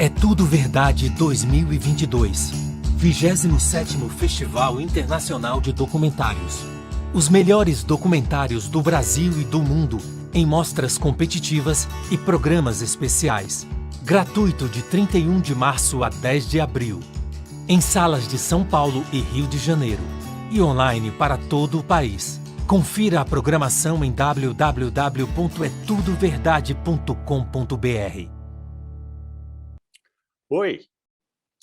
É Tudo Verdade 2022, 27º Festival Internacional de Documentários. Os melhores documentários do Brasil e do mundo em mostras competitivas e programas especiais. Gratuito de 31 de março a 10 de abril. Em salas de São Paulo e Rio de Janeiro. E online para todo o país. Confira a programação em www.etudoverdade.com.br. Oi,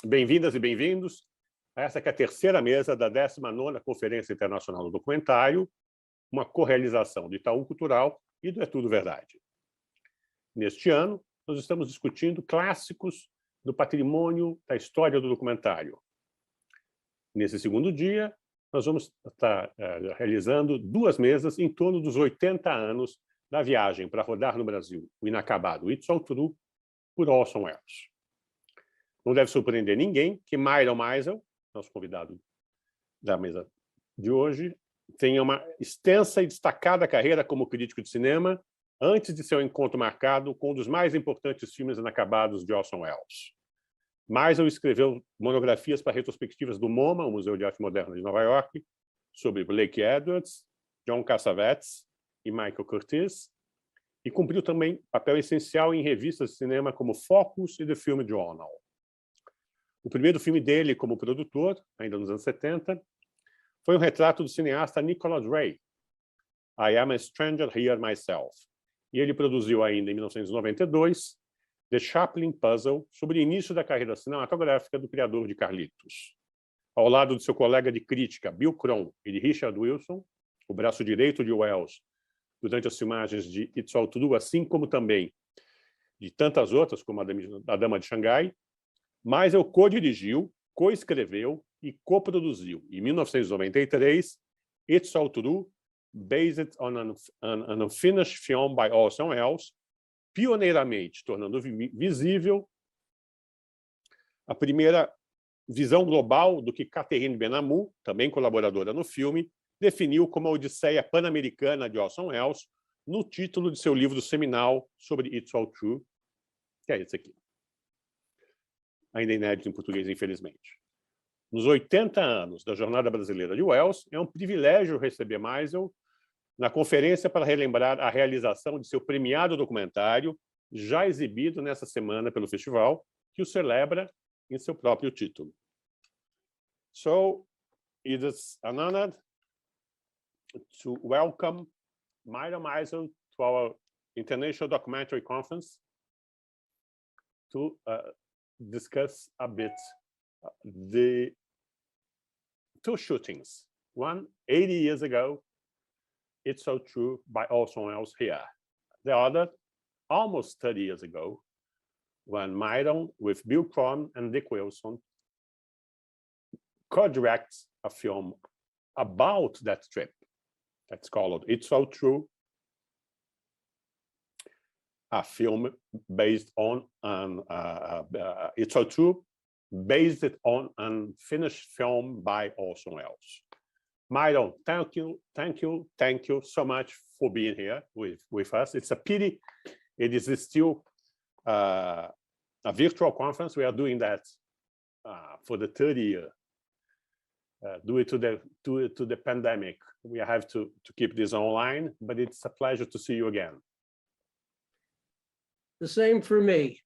bem-vindas e bem-vindos a essa que é a terceira mesa da 19ª Conferência Internacional do Documentário, uma correalização do Itaú Cultural e do É Tudo Verdade. Neste ano, nós estamos discutindo clássicos do patrimônio da história do documentário. Nesse segundo dia, nós vamos estar realizando duas mesas em torno dos 80 anos da viagem para rodar no Brasil, o inacabado It's All True, por Orson Welles. Não deve surpreender ninguém que Myron Meisel, nosso convidado da mesa de hoje, tenha uma extensa e destacada carreira como crítico de cinema antes de seu encontro marcado com um dos mais importantes filmes inacabados de Orson Welles. Meisel escreveu monografias para retrospectivas do MoMA, o Museu de Arte Moderna de Nova York, sobre Blake Edwards, John Cassavetes e Michael Curtiz, e cumpriu também papel essencial em revistas de cinema como Focus e The Film Journal. O primeiro filme dele como produtor, ainda nos anos 70, foi um retrato do cineasta Nicholas Ray, I Am a Stranger Here Myself. E ele produziu ainda, em 1992, The Chaplin Puzzle, sobre o início da carreira cinematográfica do criador de Carlitos. Ao lado de seu colega de crítica, Bill Cron, e de Richard Wilson, o braço direito de Welles, durante as filmagens de It's All True, assim como também de tantas outras, como A Dama de Xangai, Meisel co-dirigiu, co-escreveu e co-produziu, em 1993, It's All True, based on an unfinished film by Orson Welles, pioneiramente tornando visível a primeira visão global do que Catherine Benamou, também colaboradora no filme, definiu como a Odisseia Pan-Americana de Orson Welles no título de seu livro seminal sobre It's All True, que é esse aqui. Ainda inédito em português, infelizmente. Nos 80 anos da jornada brasileira de Welles, é um privilégio receber Meisel na conferência para relembrar a realização de seu premiado documentário, já exibido nessa semana pelo festival, que o celebra em seu próprio título. So, it is an honor to welcome Myron Meisel to our International Documentary Conference to discuss a bit the two shootings. One, 80 years ago, It's So True by Orson Welles here. The other, almost 30 years ago, when Myron, with Bill Cron and Dick Wilson, co-directs a film about that trip. That's called It's So True, a film based on It's So True, based on an unfinished film by Orson Welles. Myron, thank you so much for being here with us. It's a pity it is still a virtual conference. We are doing that for the third year, due to the pandemic. We have to keep this online, but it's a pleasure to see you again. The same for me.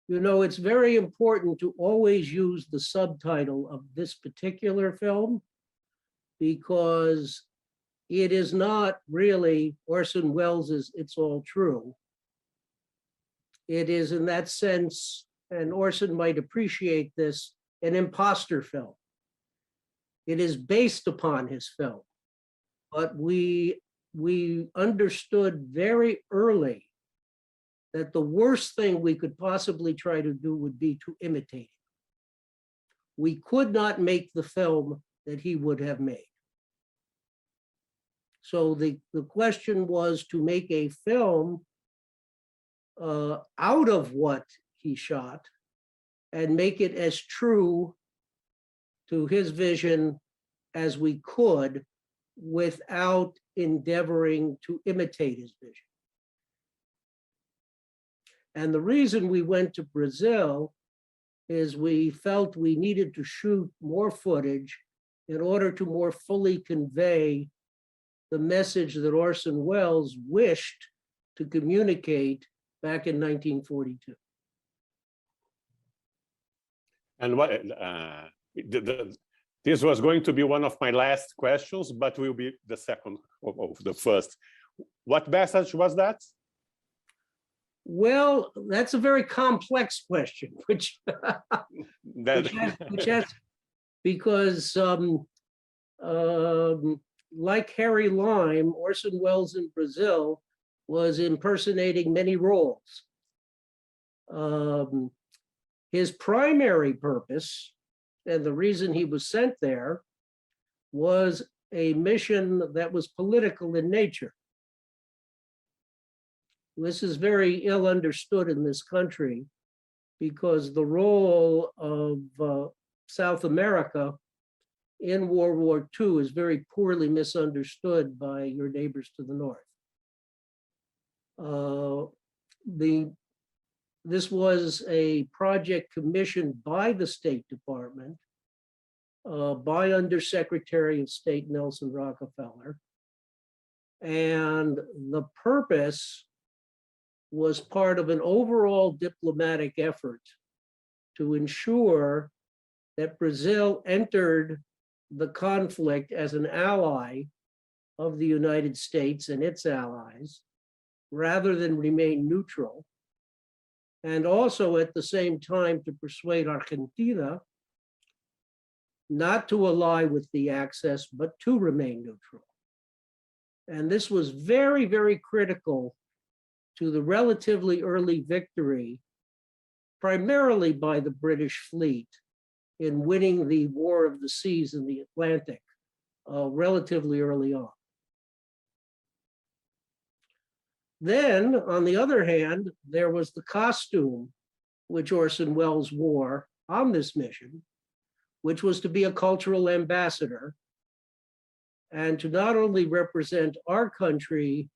You know, it's very important to always use the subtitle of this particular film because it is not really Orson Welles' It's All True. It is, in that sense, and Orson might appreciate this, an imposter film. It is based upon his film, but we understood very early that the worst thing we could possibly try to do would be to imitate it. We could not make the film that he would have made. So the question was to make a film out of what he shot and make it as true to his vision as we could without endeavoring to imitate his vision. And the reason we went to Brazil is we felt we needed to shoot more footage in order to more fully convey the message that Orson Welles wished to communicate back in 1942. And what this was going to be one of my last questions, but will be the second of the first. What message was that? Well, that's a very complex question, which has because like Harry Lime, Orson Welles in Brazil was impersonating many roles. His primary purpose, and the reason he was sent there, was a mission that was political in nature. This is very ill understood in this country because the role of South America in World War II is very poorly misunderstood by your neighbors to the north. This was a project commissioned by the State Department, by Undersecretary of State Nelson Rockefeller. And the purpose was part of an overall diplomatic effort to ensure that Brazil entered the conflict as an ally of the United States and its allies, rather than remain neutral, and also at the same time to persuade Argentina not to ally with the Axis, but to remain neutral. And this was very, very critical to the relatively early victory, primarily by the British fleet, in winning the War of the Seas in the Atlantic relatively early on. Then, on the other hand, there was the costume which Orson Welles wore on this mission, which was to be a cultural ambassador and to not only represent our country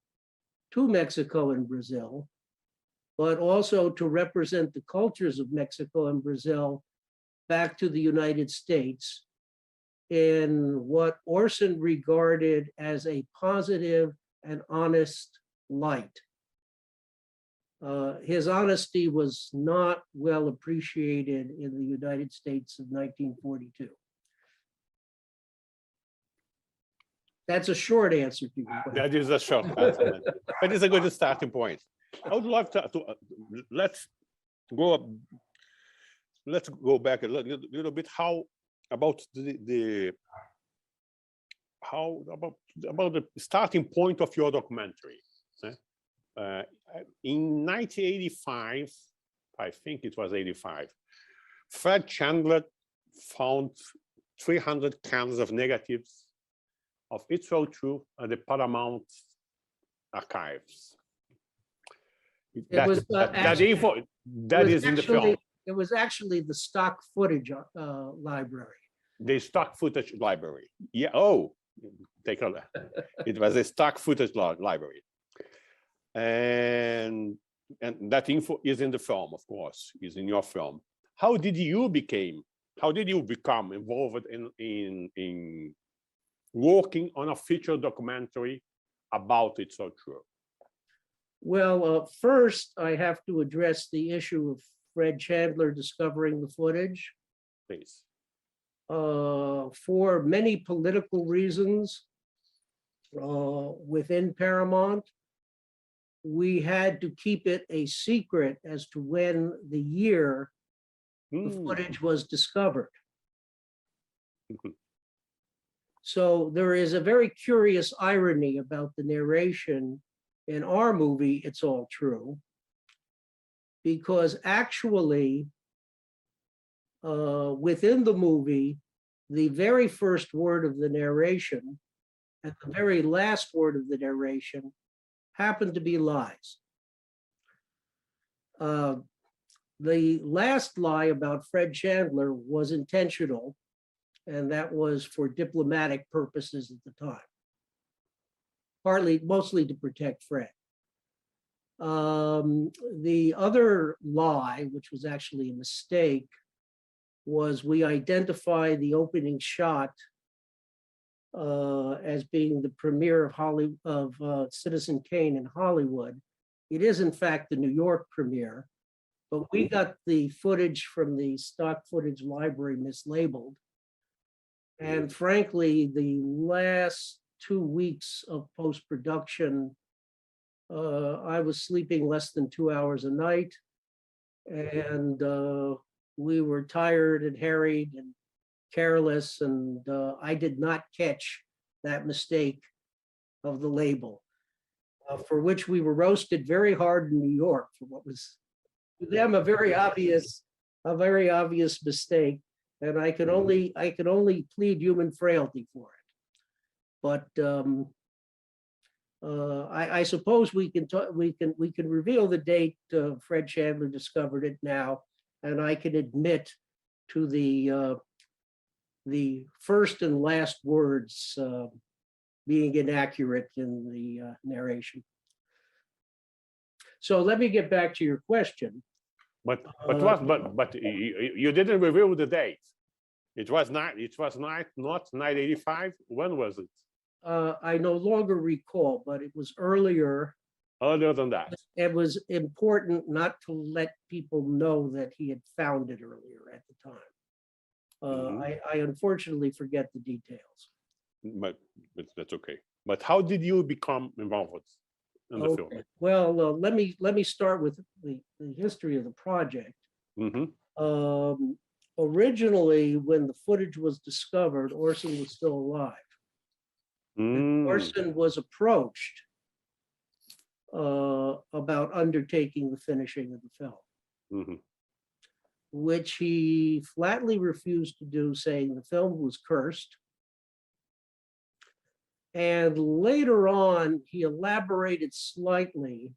to Mexico and Brazil, but also to represent the cultures of Mexico and Brazil back to the United States in what Orson regarded as a positive and honest light. His honesty was not well appreciated in the United States of 1942. That's a short answer to you. That is a short answer, but it's a good starting point. I would love to let's go back a little bit. How about the starting point of your documentary? In 1985, I think it was 85, Fred Chandler found 300 cans of negatives of It's So True at the Paramount archives. That is in the film. It was actually the stock footage library. The stock footage library. Yeah. Oh, take a look. It was a stock footage library. And that info is in the film, of course, is in your film. How did you become involved in working on a feature documentary about It's So True? Well, first I have to address the issue of Fred Chandler discovering the footage. Please. For many political reasons within Paramount, we had to keep it a secret as to when the year the footage was discovered. So there is a very curious irony about the narration in our movie, It's All True, because actually within the movie, the very first word of the narration and the very last word of the narration happened to be lies. The last lie about Fred Chandler was intentional, and that was for diplomatic purposes at the time, mostly to protect Fred. The other lie, which was actually a mistake, was we identified the opening shot as being the premiere of Citizen Kane in Hollywood. It is in fact the New York premiere, but we got the footage from the stock footage library mislabeled. And frankly, the last 2 weeks of post-production, I was sleeping less than 2 hours a night. And we were tired and harried and careless, and I did not catch that mistake of the label, for which we were roasted very hard in New York for what was to them a very obvious mistake, and I could only plead human frailty for it. But I suppose we can reveal the date Fred Chandler discovered it now, and I can admit to the first and last words being inaccurate in the narration. So let me get back to your question. But you didn't reveal the date. It was not 985. When was it? I no longer recall, but it was earlier. Earlier than that. It was important not to let people know that he had found it earlier at the time. I unfortunately forget the details. But that's okay. But how did you become involved in the film? Well, let me start with the history of the project. Originally, when the footage was discovered, Orson was still alive. Orson was approached about undertaking the finishing of the film, which he flatly refused to do, saying the film was cursed. And later on, he elaborated slightly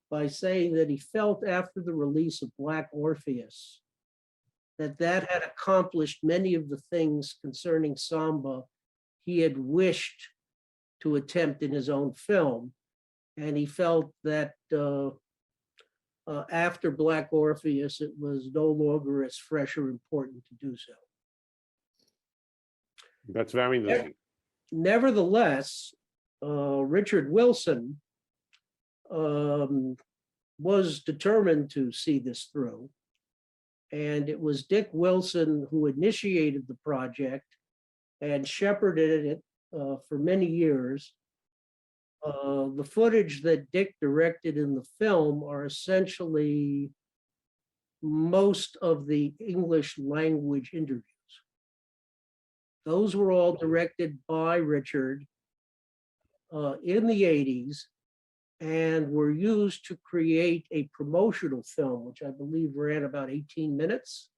by saying that he felt after the release of Black Orpheus that had accomplished many of the things concerning Samba he had wished to attempt in his own film. And he felt that after Black Orpheus, it was no longer as fresh or important to do so. That's very interesting. Nevertheless, Richard Wilson was determined to see this through. And it was Dick Wilson who initiated the project and shepherded it for many years. The footage that Dick directed in the film are essentially most of the English language interviews. Those were all directed by Richard in the 80s and were used to create a promotional film, which I believe ran about 18 minutes.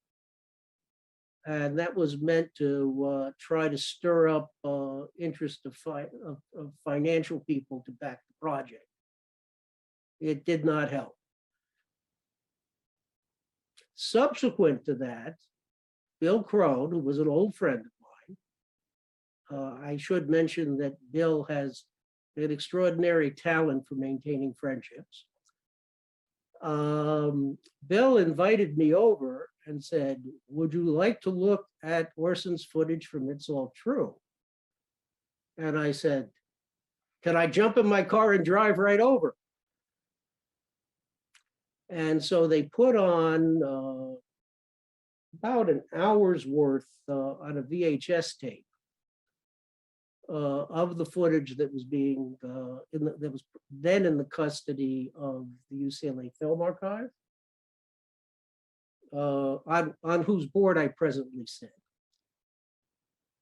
And that was meant to try to stir up interest of financial people to back the project. It did not help. Subsequent to that, Bill Crone, who was an old friend of mine, I should mention that Bill has an extraordinary talent for maintaining friendships. Bill invited me over and said, would you like to look at Orson's footage from It's All True? And I said, can I jump in my car and drive right over? And so they put on about an hour's worth on a VHS tape of the footage that was being that was then in the custody of the UCLA Film Archive, on whose board I presently sit.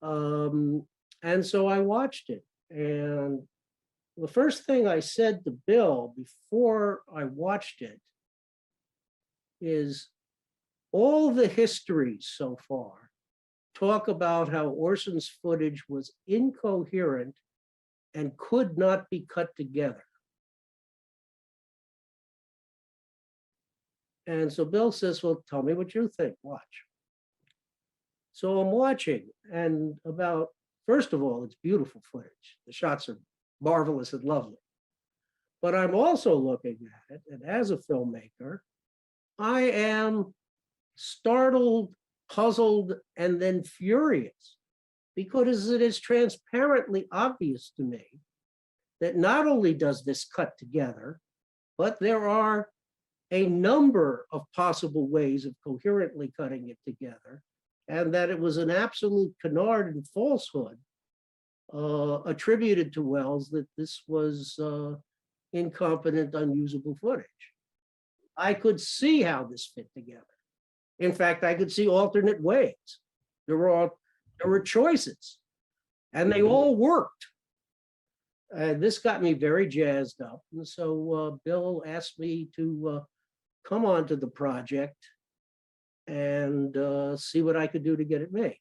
And so I watched it, and the first thing I said to Bill before I watched it is, all the histories so far talk about how Orson's footage was incoherent and could not be cut together. And so Bill says, well, tell me what you think, watch. So I'm watching, and first of all, it's beautiful footage. The shots are marvelous and lovely. But I'm also looking at it, and as a filmmaker, I am startled, puzzled, and then furious because it is transparently obvious to me that not only does this cut together, but there are a number of possible ways of coherently cutting it together, and that it was an absolute canard and falsehood attributed to Wells that this was incompetent, unusable footage. I could see how this fit together. In fact, I could see alternate ways. There were choices, and they all worked. This got me very jazzed up. And so Bill asked me to come on to the project and see what I could do to get it made.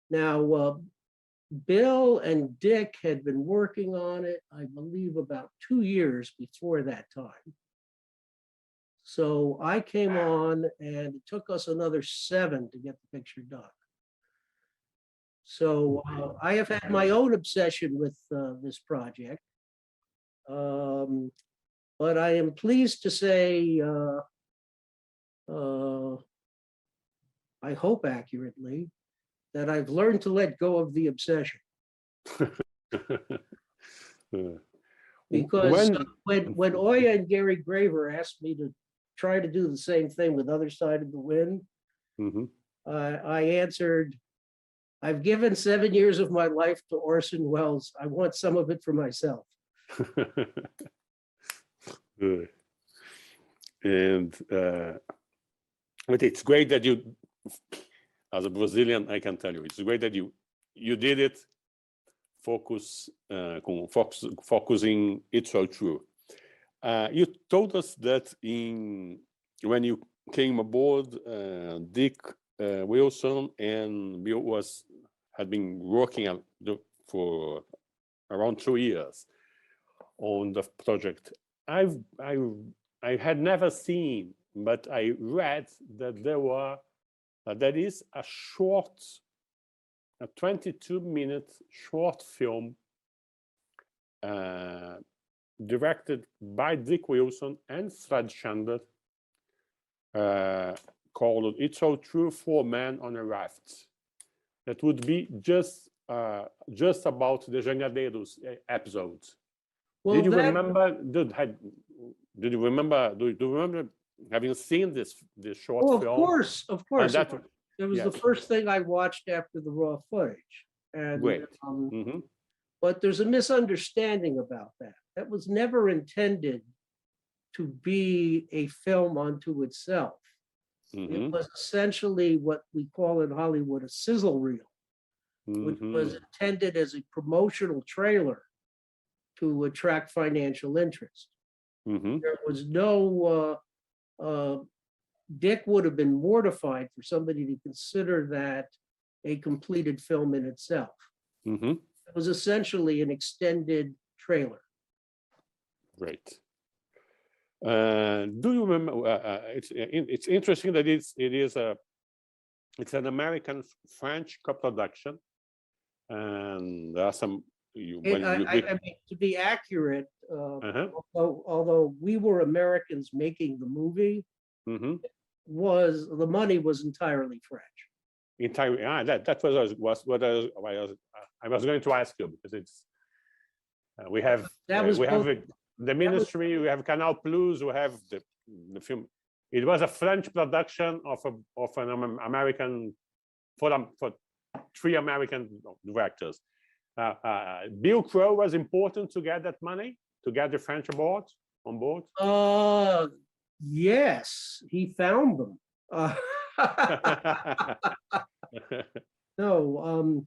Now, Bill and Dick had been working on it, I believe, about 2 years before that time. So I came on, and it took us another 7 to get the picture done. So I have had my own obsession with this project. But I am pleased to say, I hope accurately, that I've learned to let go of the obsession. Because when Oya and Gary Graver asked me to try to do the same thing with Other Side of the Wind, I answered, I've given 7 years of my life to Orson Welles. I want some of it for myself. Good. And but it's great that you, as a Brazilian, I can tell you, it's great that you did it. Focusing It's So True. You told us that when you came aboard, Dick Wilson and Bill had been working for around 2 years on the project. I had never seen, but I read that there is a 22-minute short film directed by Dick Wilson and Fred Chandler called It's So True, 4 Men on a Raft. That would be just about the Jangadeiros episodes. Well, did you remember? Do you remember having seen this short film? Of course. It was the first thing I watched after the raw footage. And, great. But there's a misunderstanding about that. That was never intended to be a film unto itself. It was essentially what we call in Hollywood a sizzle reel, which was intended as a promotional trailer to attract financial interest. There was no, Dick would have been mortified for somebody to consider that a completed film in itself. It was essentially an extended trailer. Right. Do you remember? It's interesting that it's an American-French co-production, and there are some. I mean, to be accurate, although we were Americans making the movie, the money was entirely French. Entirely, that was what I was going to ask you, because it's we have the ministry, we have Canal Plus, we have the film. It was a French production of an American for 3 American directors. Bill Crow was important to get that money, to get the French on board. Yes, he found them. No,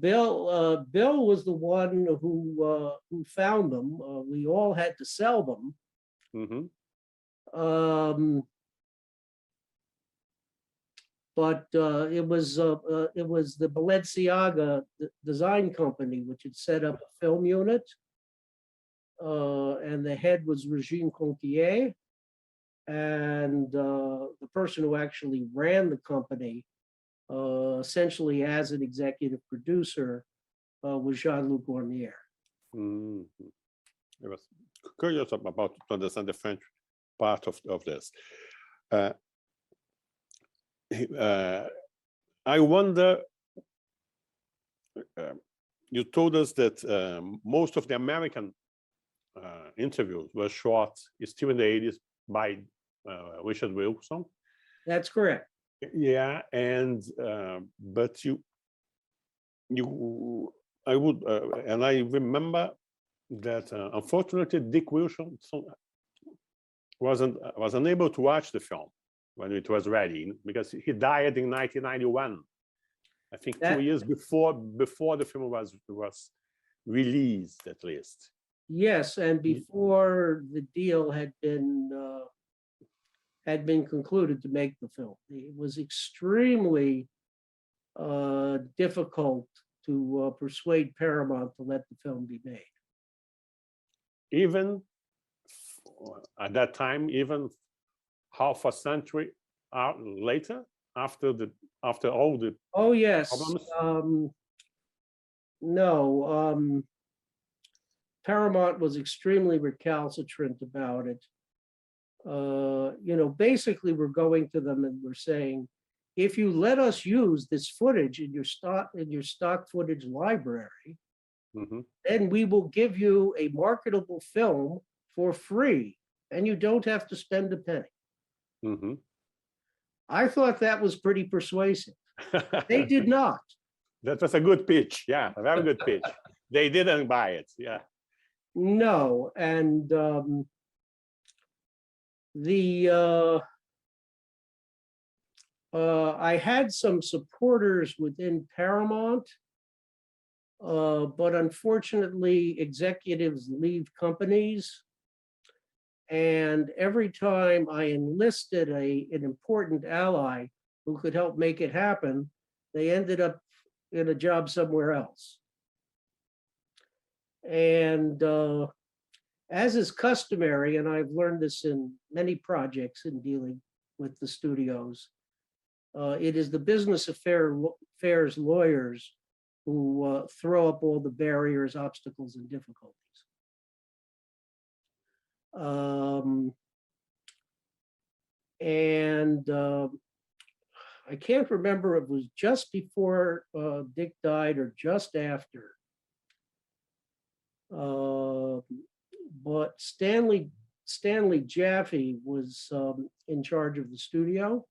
Bill was the one who found them. We all had to sell them. But it was the Balenciaga design company which had set up a film unit, and the head was Regine Conquier, and the person who actually ran the company essentially as an executive producer, was Jean-Luc Ormier. Mhm. I was curious about to understand the French part of this. I wonder, you told us that most of the American interviews were shot still in the 80s by Richard Wilson. That's correct. Yeah, and but I would, and I remember that unfortunately Dick Wilson was unable to watch the film when it was ready because he died in 1991. I think 2 years before the film was released, at least. Yes, and before the deal had been concluded to make the film. It was extremely difficult to persuade Paramount to let the film be made. Even at that time, even half a century later, after all the Oh yes, problems? no. Paramount was extremely recalcitrant about it. Basically, we're going to them and we're saying, if you let us use this footage in your stock footage library, then we will give you a marketable film for free, and you don't have to spend a penny. I thought that was pretty persuasive. They did not. That was a good pitch. Yeah, a very good pitch. They didn't buy it. Yeah. No, and I had some supporters within Paramount, but unfortunately, executives leave companies. And every time I enlisted an important ally who could help make it happen, they ended up in a job somewhere else. And as is customary, and I've learned this in many projects in dealing with the studios, it is the business affairs lawyers who throw up all the barriers, obstacles, and difficulties. I can't remember if it was just before Dick died or just after. But Stanley Jaffe was in charge of the studio.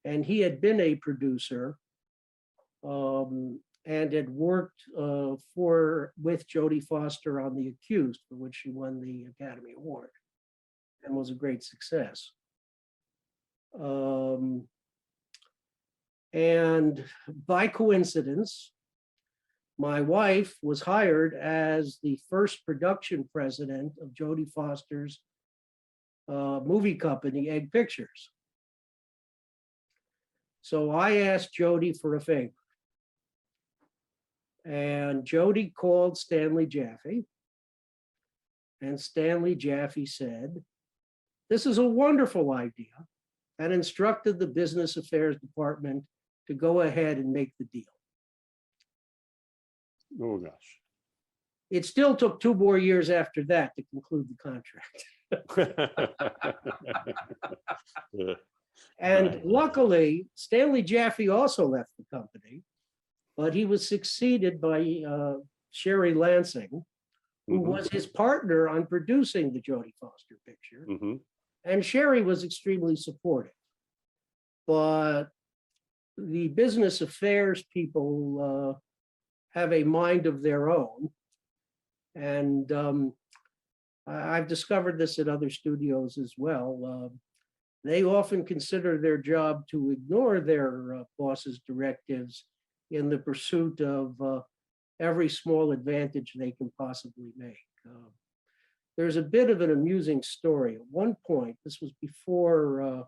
And he had been a producer and had worked with Jodie Foster on The Accused, for which she won the Academy Award and was a great success. And by coincidence, my wife was hired as the first production president of Jodie Foster's movie company, Egg Pictures. So I asked Jodie for a favor. And Jodie called Stanley Jaffe. And Stanley Jaffe said, "This is a wonderful idea," and instructed the business affairs department to go ahead and make the deal. Oh, gosh. It still took 2 more years after that to conclude the contract. And luckily, Stanley Jaffe also left the company, but he was succeeded by Sherry Lansing, who was his partner on producing the Jodie Foster picture. And Sherry was extremely supportive. But the business affairs people have a mind of their own. And I've discovered this at other studios as well. They often consider their job to ignore their boss's directives in the pursuit of every small advantage they can possibly make. There's a bit of an amusing story. At one point, this was before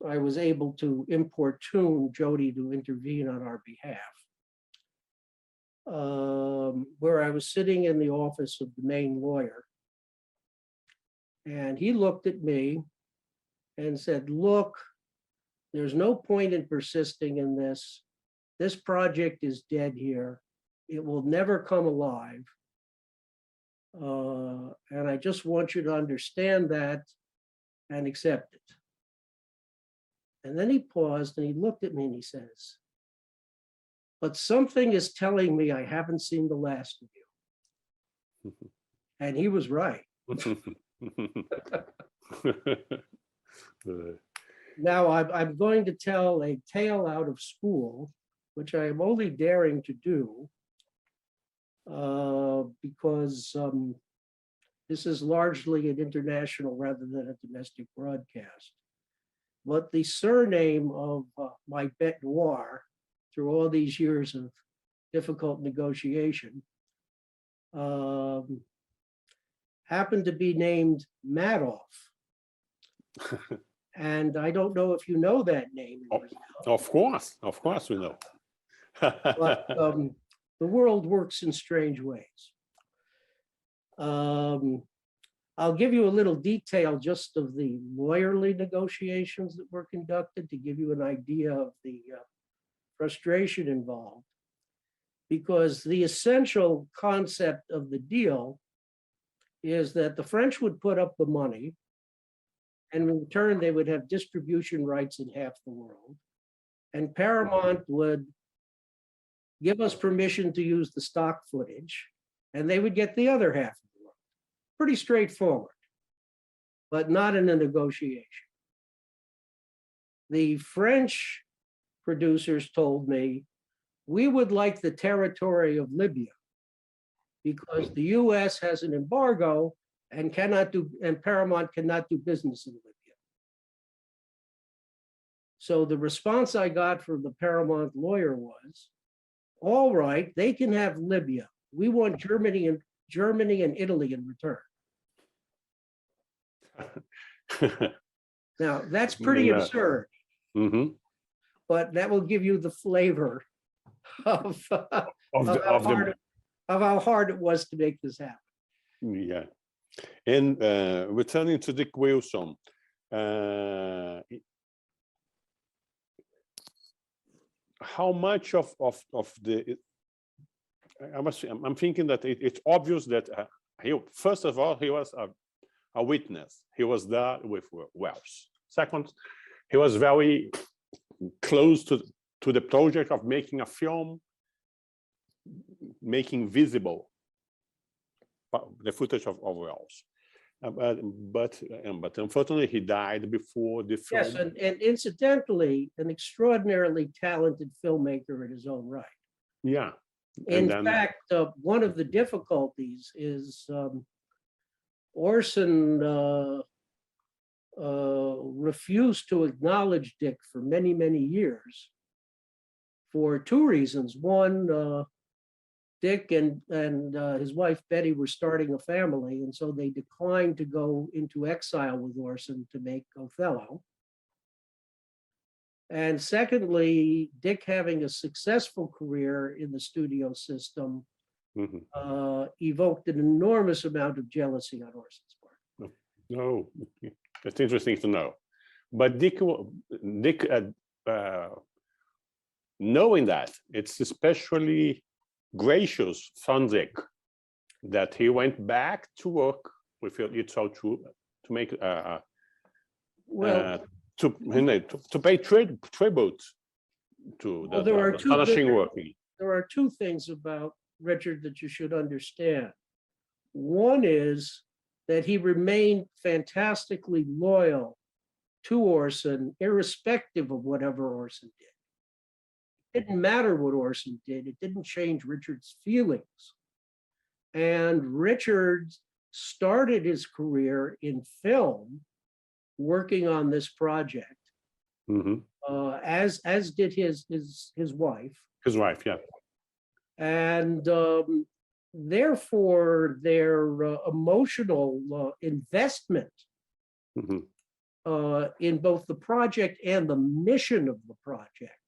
I was able to importune Jodie to intervene on our behalf, where I was sitting in the office of the main lawyer. And he looked at me and said, look, there's no point in persisting in this. This project is dead here. It will never come alive. And I just want you to understand that and accept it. And then he paused and he looked at me and he says, but something is telling me I haven't seen the last of you. And he was right. Now I'm going to tell a tale out of school, which I am only daring to do because this is largely an international rather than a domestic broadcast. But the surname of my bête noire, through all these years of difficult negotiation, happened to be named Madoff. And I don't know if you know that name. Of course we know. But the world works in strange ways. I'll give you a little detail just of the lawyerly negotiations that were conducted to give you an idea of the frustration involved. Because the essential concept of the deal is that the French would put up the money, and in return, they would have distribution rights in half the world. And Paramount would give us permission to use the stock footage, and they would get the other half of the world. Pretty straightforward, but not in a negotiation. The French producers told me, we would like the territory of Libya because the US has an embargo and Paramount cannot do business in Libya. So the response I got from the Paramount lawyer was, all right, they can have Libya. We want Germany and Italy in return. Now, that's pretty absurd, but that will give you the flavor of how hard it was to make this happen. Yeah. And returning to Dick Wilson, how much of the, I'm thinking that it's obvious that first of all, he was a witness. He was there with Wells. Second, he was very close to the project of making a film, making visible the footage of Wells. But unfortunately, he died before the film. Yes, and incidentally, an extraordinarily talented filmmaker in his own right. Yeah. In fact, one of the difficulties is Orson refused to acknowledge Dick for many, many years for two reasons. One, Dick and his wife Betty were starting a family, and so they declined to go into exile with Orson to make Othello. And secondly, Dick, having a successful career in the studio system, evoked an enormous amount of jealousy on Orson's part. No, that's interesting to know. But Dick knowing that, it's especially gracious from Dick that he went back to work with It's All True to make to pay tribute to the astonishing work. There are two things about Richard that you should understand. One is that he remained fantastically loyal to Orson, irrespective of whatever Orson did. It didn't matter what Orson did. It didn't change Richard's feelings. And Richard started his career in film working on this project, as did his wife. His wife, yeah. And therefore, their emotional investment in both the project and the mission of the project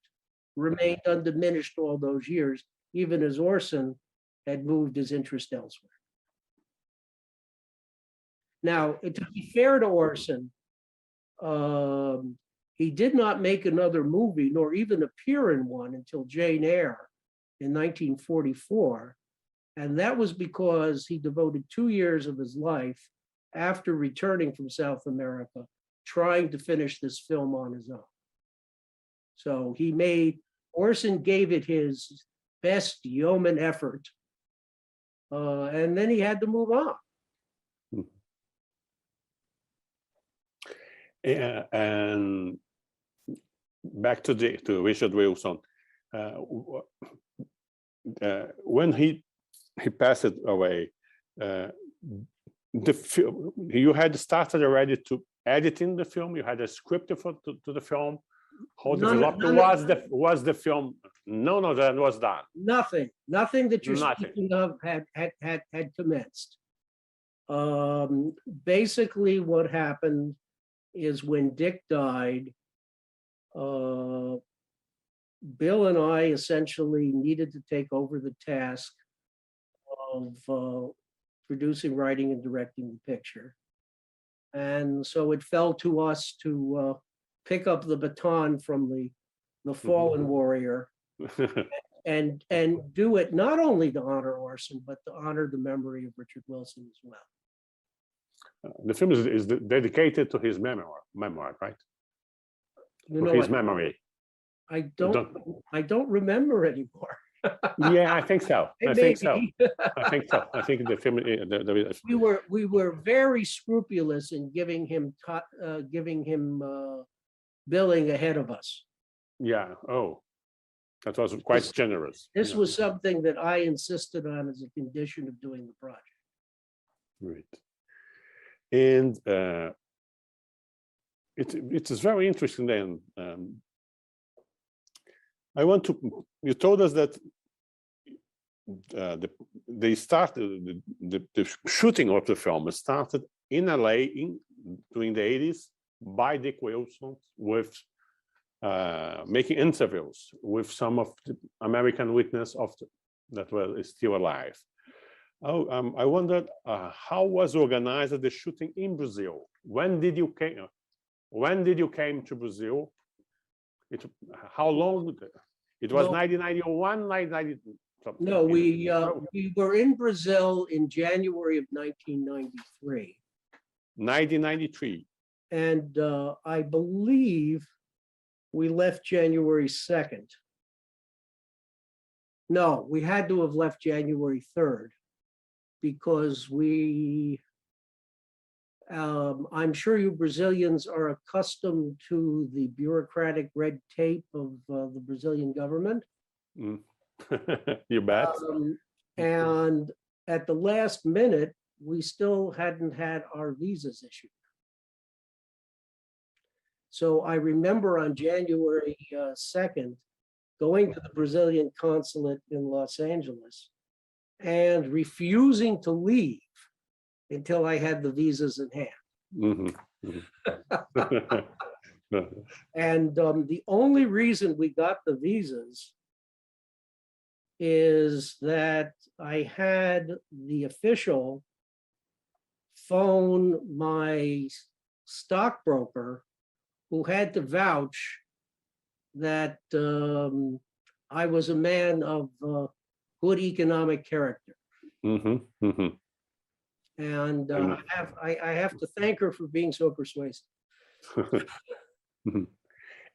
remained undiminished all those years, even as Orson had moved his interest elsewhere. Now, to be fair to Orson, He did not make another movie, nor even appear in one until Jane Eyre in 1944. And that was because he devoted 2 years of his life after returning from South America, trying to finish this film on his own. So Orson gave it his best yeoman effort, and then he had to move on. And back to Richard Wilson. When he passed away, the film, you had started already to editing the film. You had a script to the film. How developed was the film? None of that was done. Nothing that you're speaking of had commenced. Basically, what happened is when Dick died, Bill and I essentially needed to take over the task of producing, writing, and directing the picture. And so it fell to us to pick up the baton from the fallen warrior and do it not only to honor Orson, but to honor the memory of Richard Wilson as well. The film is dedicated to his memoir, right? His memory. I don't remember anymore. Yeah, I think so. I think so. I think the film. We were very scrupulous in giving him billing ahead of us. Yeah. Oh, that was quite generous. This was something that I insisted on as a condition of doing the project. Right. And it is very interesting then. You told us that they started, the shooting of the film started in LA during the 80s by Dick Wilson with making interviews with some of the American witnesses that were still alive. I wondered how was organized the shooting in Brazil? When did you came to Brazil? How long? It was 1991, 1990. No, we were in Brazil in January of 1993. 1993. And I believe we left January 2nd. No, we had to have left January 3rd because I'm sure you Brazilians are accustomed to the bureaucratic red tape of the Brazilian government. Mm. You bet. And at the last minute, we still hadn't had our visas issued. So I remember on January 2nd, going to the Brazilian consulate in Los Angeles and refusing to leave until I had the visas in hand. Mm-hmm. Mm-hmm. And the only reason we got the visas is that I had the official phone my stockbroker who had to vouch that I was a man of good economic character. Mm-hmm. Mm-hmm. And I have to thank her for being so persuasive.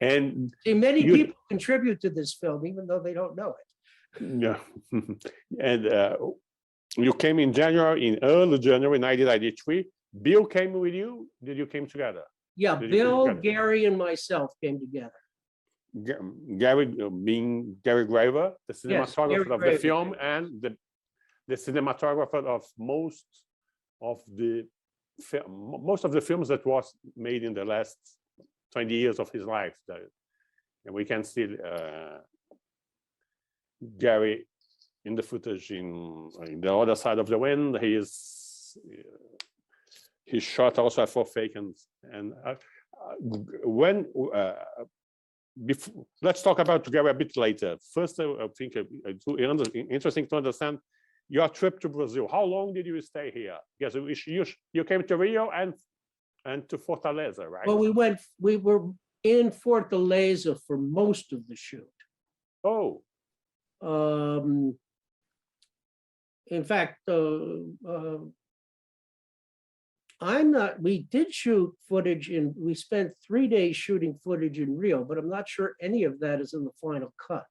And see, many people contribute to this film, even though they don't know it. Yeah. And you came in early January 1993. Bill came with you? Did you came together? Yeah, Bill, Gary, and myself came together. Gary being Gary Graver, the cinematographer of the film, and the cinematographer of most of the films that was made in the last 20 years of his life. And we can see Gary in the footage in The Other Side of the Wind. He shot also for Fake and let's talk about Gary a bit later. First, I think it's interesting to understand your trip to Brazil. How long did you stay here? Because you came to Rio and and to Fortaleza, right? Well, we were in Fortaleza for most of the shoot. Oh, In fact, we did shoot footage we spent 3 days shooting footage in Rio, but I'm not sure any of that is in the final cut.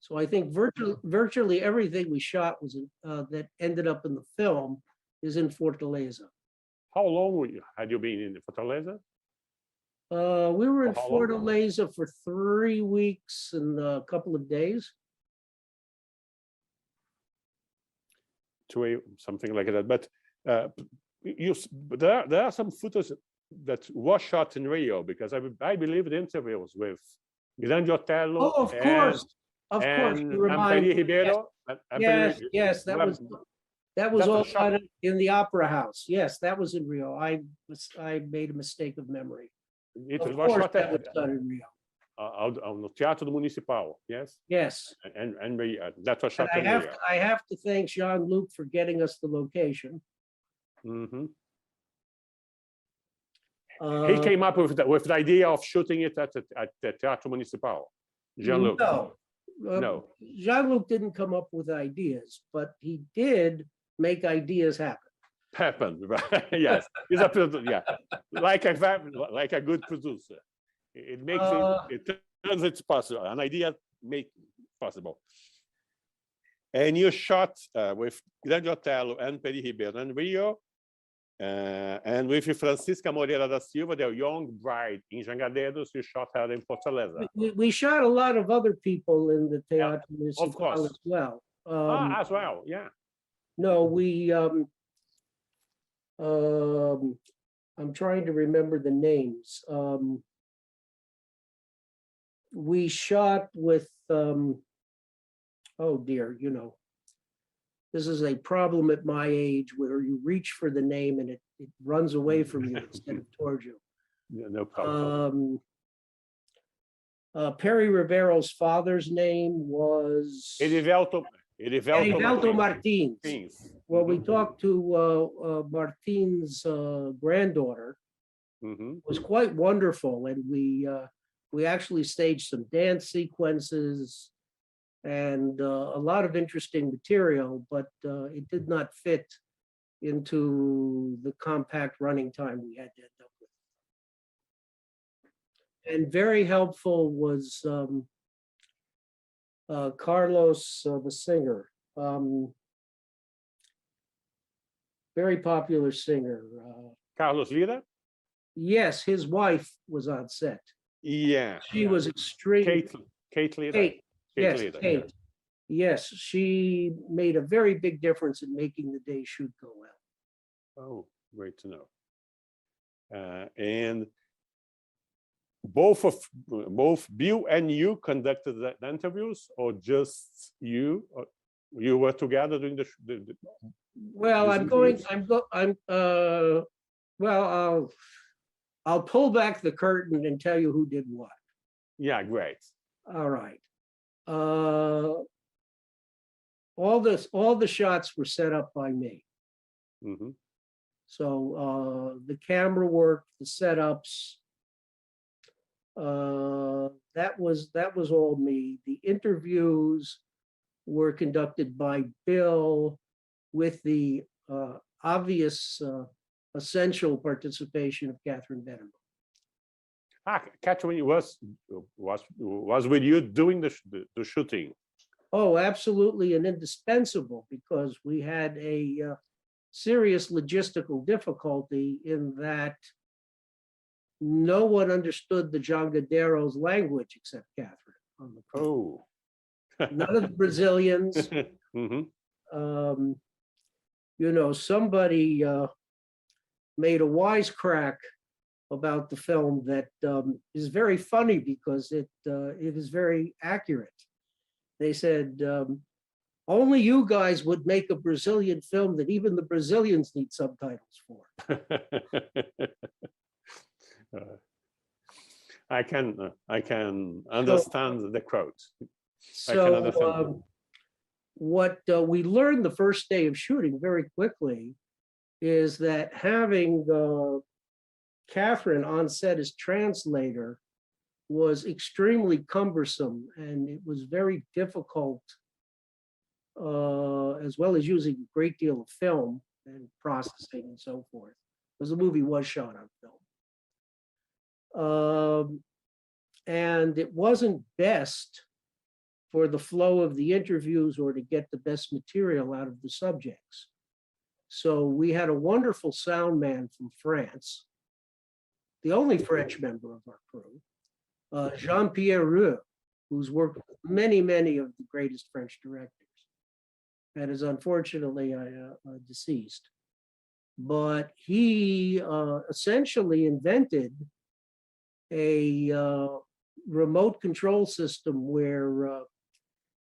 So I think virtually everything we shot was that ended up in the film is in Fortaleza. how long had you been in Fortaleza? We were in For how long? Fortaleza for 3 weeks and a couple of days. Something like that. But there are some footage that was shot in Rio, because I believe the interviews with Grande Otelo. Oh, of course. Of course. And You remind Amperi me. Ribeiro. Yes, that was that all was shot- done in the Opera House. Yes, that was in Rio. I made a mistake of memory. It Of was course, shot that was done in Rio. no Teatro Municipal, yes? Yes. And that was shot And in Rio. I have to thank Jean-Luc for getting us the location. Mhm. He Uh, came up with the idea of shooting it at the Teatro Municipal. Jean-Luc. No. No. Jean-Luc didn't come up with ideas, but he did make ideas happen. Happened, right? Yes. He's a yeah, like a good producer. It makes it turns it possible. An idea make possible. And you shot with Grande Otelo and Peri Ribeiro and Rio, and with Francisca Moreira da Silva, the young bride in Jangadeiros. You shot her in Fortaleza. We shot a lot of other people in the Teatro of Municipal course. as well. As well, yeah. No, I'm trying to remember the names. We shot with, oh dear, this is a problem at my age where you reach for the name and it runs away from you instead of towards you. Yeah, no problem. Perry Rivero's father's name was Edivelto Martins. Martins. Well, we talked to Martin's granddaughter. Mhm. It was quite wonderful, and we actually staged some dance sequences and a lot of interesting material, but it did not fit into the compact running time we had to end up with. And very helpful was Carlos, the singer. Very popular singer. Carlos Lira? Yes, his wife was on set. Yeah. She was extremely. Kate Lira. Kate, yes, Lira, Kate. Yes, she made a very big difference in making the day shoot go well. Oh, great to know. And both Bill and you conducted the interviews, or just you? Or you were together doing the Well, well, I'll pull back the curtain and tell you who did what. Yeah, great. All right. All the shots were set up by me. Mm-hmm. So the camera work, the setups, that was all me. The interviews were conducted by Bill with the obvious essential participation of Catherine Benham. Catherine was with you doing the shooting. Oh, absolutely, and indispensable, because we had a serious logistical difficulty in that no one understood the Jangadeiros language except Catherine on the crew. Oh. None of the Brazilians. Mm-hmm. Somebody made a wisecrack about the film that is very funny because it is very accurate. They said, only you guys would make a Brazilian film that even the Brazilians need subtitles for. I can understand the quote. So what we learned the first day of shooting very quickly is that having Catherine on set as translator was extremely cumbersome, and it was very difficult, as well as using a great deal of film and processing and so forth, because the movie was shot on film. And it wasn't best for the flow of the interviews or to get the best material out of the subjects. So we had a wonderful sound man from France, the only French member of our crew, Jean-Pierre Rieu, who's worked with many, many of the greatest French directors, and is unfortunately deceased. But he essentially invented a remote control system where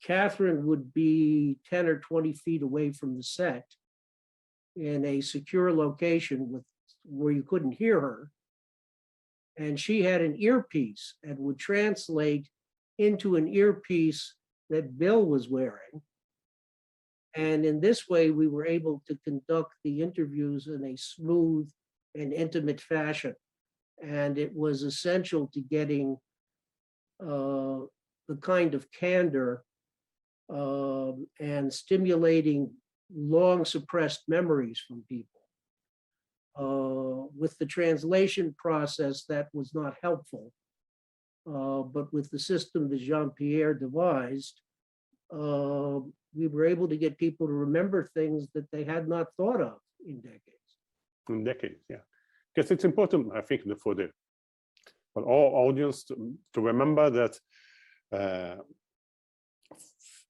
Catherine would be 10 or 20 feet away from the set in a secure location where you couldn't hear her. And she had an earpiece and would translate into an earpiece that Bill was wearing. And in this way, we were able to conduct the interviews in a smooth and intimate fashion. And it was essential to getting the kind of candor and stimulating long suppressed memories from people. With the translation process, that was not helpful. But with the system that Jean-Pierre devised, we were able to get people to remember things that they had not thought of in decades. In decades, yeah. Because it's important, I think, for all audience to remember that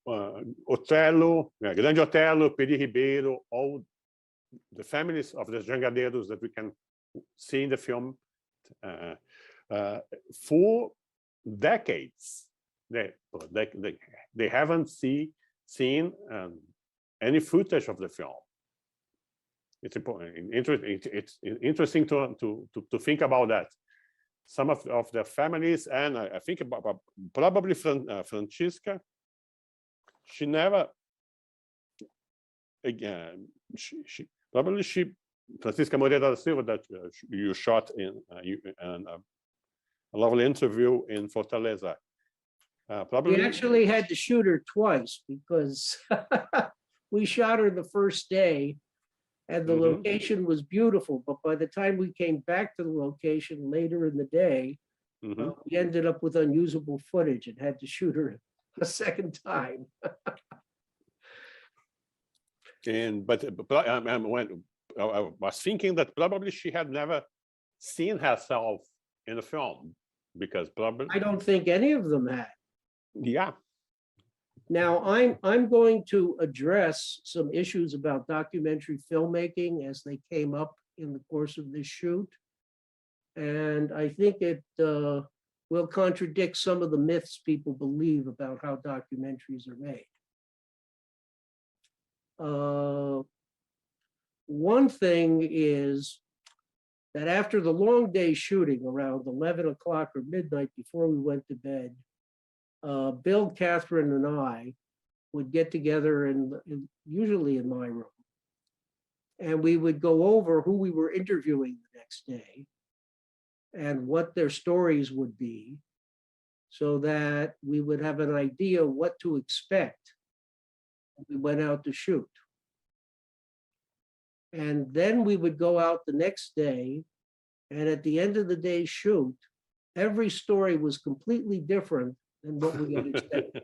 Otelo, Grande Otelo, Peri Ribeiro, all the families of the Jangadeiros that we can see in the film, for decades, they haven't seen any footage of the film. It's important. It's interesting to think about that. Some of the families, and I think about probably Francisca, she never again. Francisca Moreira da Silva, that you shot in a lovely interview in Fortaleza. Probably we actually had to shoot her twice because we shot her the first day and the location was beautiful. But by the time we came back to the location later in the day, we ended up with unusable footage and had to shoot her a second time. But when I was thinking that probably she had never seen herself in a film, because probably I don't think any of them had. Yeah. Now I'm going to address some issues about documentary filmmaking as they came up in the course of this shoot, and I think it will contradict some of the myths people believe about how documentaries are made. One thing is that after the long day shooting around 11 o'clock or midnight before we went to bed, Bill, Catherine, and I would get together usually in my room, and we would go over who we were interviewing the next day and what their stories would be, so that we would have an idea what to expect when we went out to shoot. And then we would go out the next day, and at the end of the day's shoot, every story was completely different than what we had expected.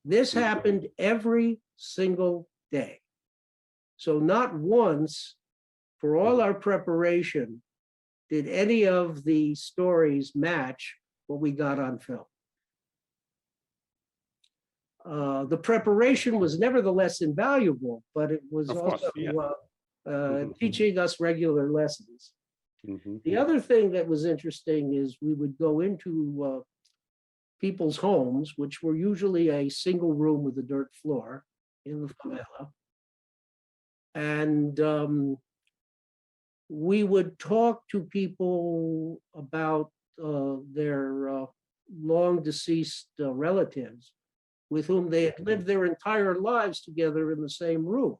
This happened every single day. So not once, for all our preparation, did any of the stories match what we got on film. The preparation was nevertheless invaluable, but it was also teaching us regular lessons. The other thing that was interesting is we would go into people's homes, which were usually a single room with a dirt floor in the favela. And we would talk to people about their long deceased relatives with whom they had lived their entire lives together in the same room.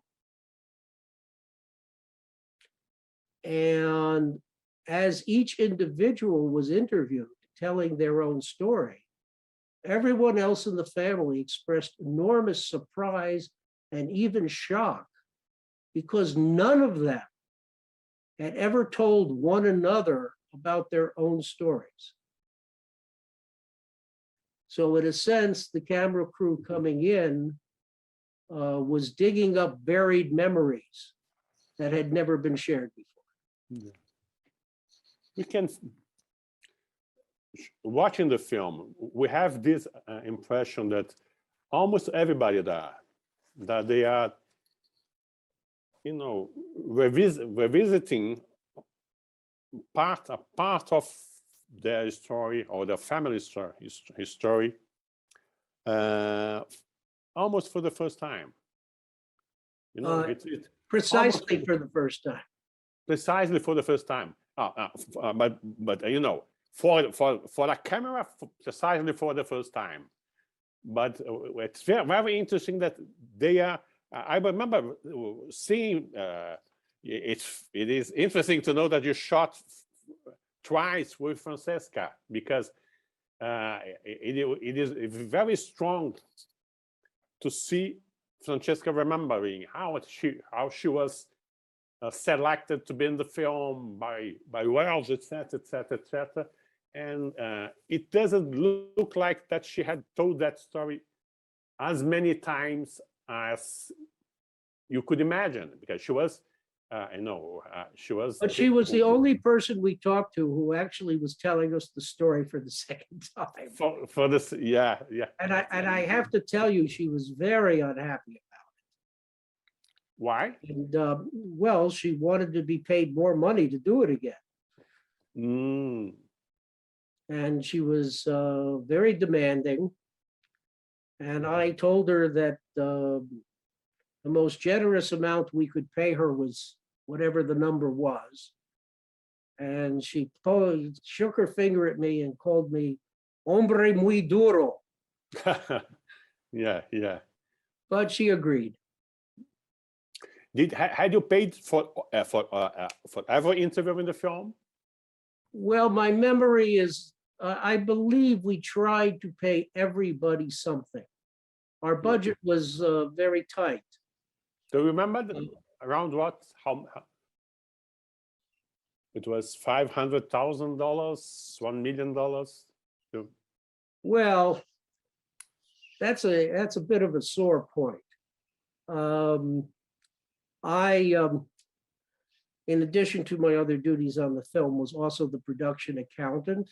And as each individual was interviewed, telling their own story, everyone else in the family expressed enormous surprise and even shock because none of them had ever told one another about their own stories. So in a sense, the camera crew coming in was digging up buried memories that had never been shared before. We can, watching the film, we have this impression that almost everybody there, that they are, you know, revisiting a part of their story or their family story, his story, almost for the first time. You know, Precisely for the first time. Precisely for the first time. But you know, for a camera, precisely for the first time. But it's very interesting that they are. I remember seeing. It is interesting to know that you shot twice with Francesca, because it is very strong to see Francesca remembering how she was selected to be in the film by Wells, etc., etc., etc. And it doesn't look like that she had told that story as many times as you could imagine, because she was, she was. But she was the only person we talked to who actually was telling us the story for the second time. For this, yeah. And I have to tell you, she was very unhappy about it. Why? And well, she wanted to be paid more money to do it again. Mm. And she was very demanding. And I told her that the most generous amount we could pay her was whatever the number was. And she shook her finger at me and called me hombre muy duro. Yeah. But she agreed. Had you paid for every interview in the film? Well, my memory is, I believe we tried to pay everybody something. Our budget was very tight. Do you remember around what? How it was $500,000, $1 million? Well, that's a bit of a sore point. In addition to my other duties on the film, was also the production accountant.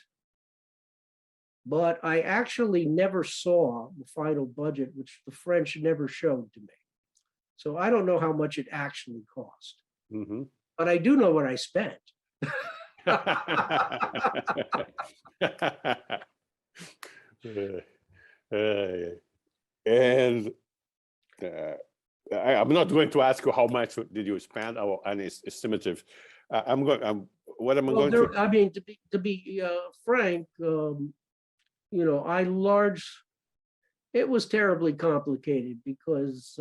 But I actually never saw the final budget, which the French never showed to me. So I don't know how much it actually cost. Mm-hmm. But I do know what I spent. And I'm not going to ask you how much did you spend or any estimative. I mean, to be frank, you know, it was terribly complicated because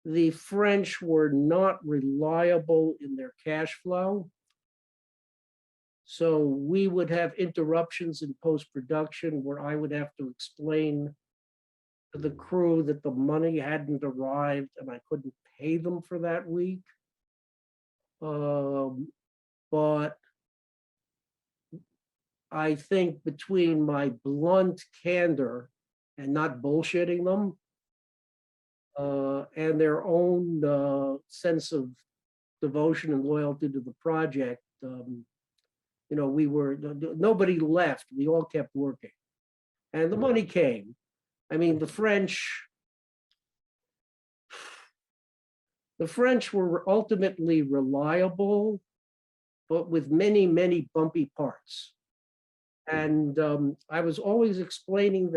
the French were not reliable in their cash flow. So we would have interruptions in post-production where I would have to explain to the crew that the money hadn't arrived and I couldn't pay them for that week. But I think between my blunt candor and not bullshitting them, and their own sense of devotion and loyalty to the project, you know, nobody left. We all kept working, and the money came. I mean, the French were ultimately reliable, but with many, many bumpy parts. And I was always explaining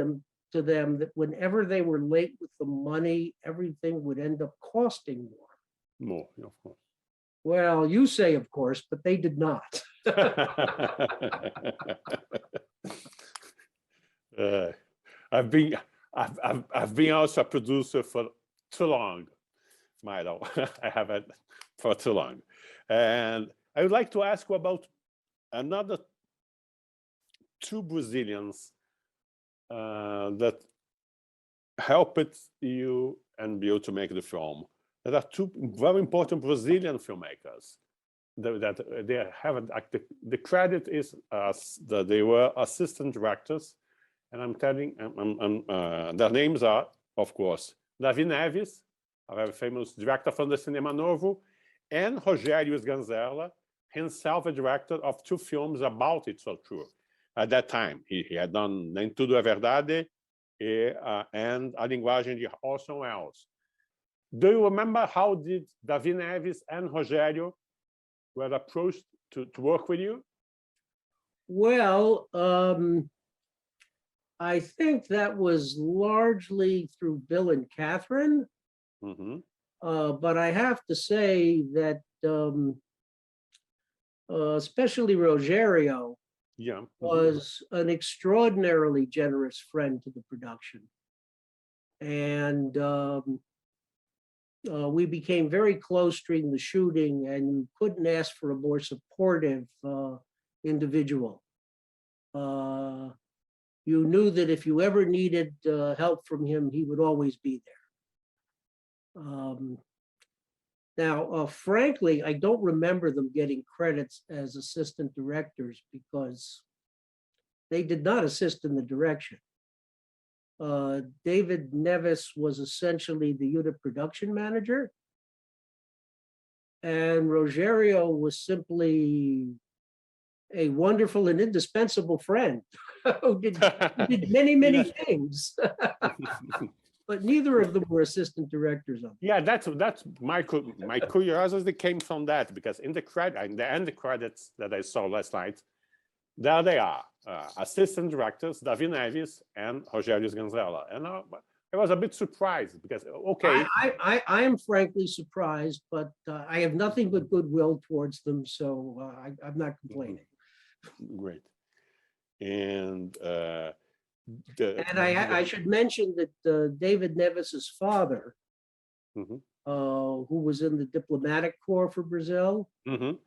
to them that whenever they were late with the money, everything would end up costing more. More, of course. Well, you say, of course, but they did not. I've been also a producer for too long, Milo. I haven't for too long, and I would like to ask you about another two Brazilians that helped you and Bill to make the film. There are two very important Brazilian filmmakers that they have the credit is that they were assistant directors, and I'm telling their names are, of course, Davi Neves, a very famous director from the Cinema Novo, and Rogério Sganzella, himself a director of two films about It's So True. At that time, he had done Nem Tudo é Verdade and A Linguagem de Orson Welles. Do you remember how did Davi Neves and Rogério were approached to work with you? Well, I think that was largely through Bill and Catherine. Mm-hmm. But I have to say that especially Rogério was an extraordinarily generous friend to the production. And we became very close during the shooting, and you couldn't ask for a more supportive individual. You knew that if you ever needed help from him, he would always be there. Now, frankly, I don't remember them getting credits as assistant directors because they did not assist in the direction. David Neves was essentially the unit production manager, and Rogério was simply a wonderful and indispensable friend who did many, many things. But neither of them were assistant directors of it. Yeah, that's my curiosity came from that, because in the end credits that I saw last night, there they are, assistant directors Davi Neves and Rogério Sganzella, and I was a bit surprised because okay, I am frankly surprised, but I have nothing but goodwill towards them, so I'm not complaining. Great, and. I should mention that David Neves's father, mm-hmm. Who was in the diplomatic corps for Brazil, mm-hmm.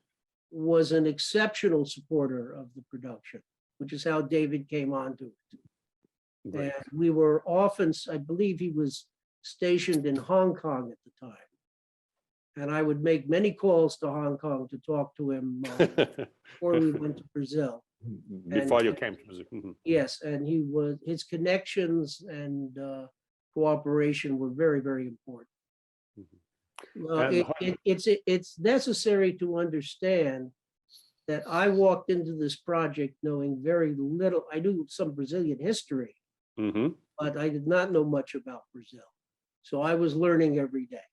was an exceptional supporter of the production, which is how David came onto it. Great. And we were often, I believe he was stationed in Hong Kong at the time. And I would make many calls to Hong Kong to talk to him before we went to Brazil. Before you came to Brazil. Mm-hmm. Yes, and his connections and cooperation were very, very important. Mm-hmm. It's necessary to understand that I walked into this project knowing very little. I knew some Brazilian history, mm-hmm. but I did not know much about Brazil. So I was learning every day.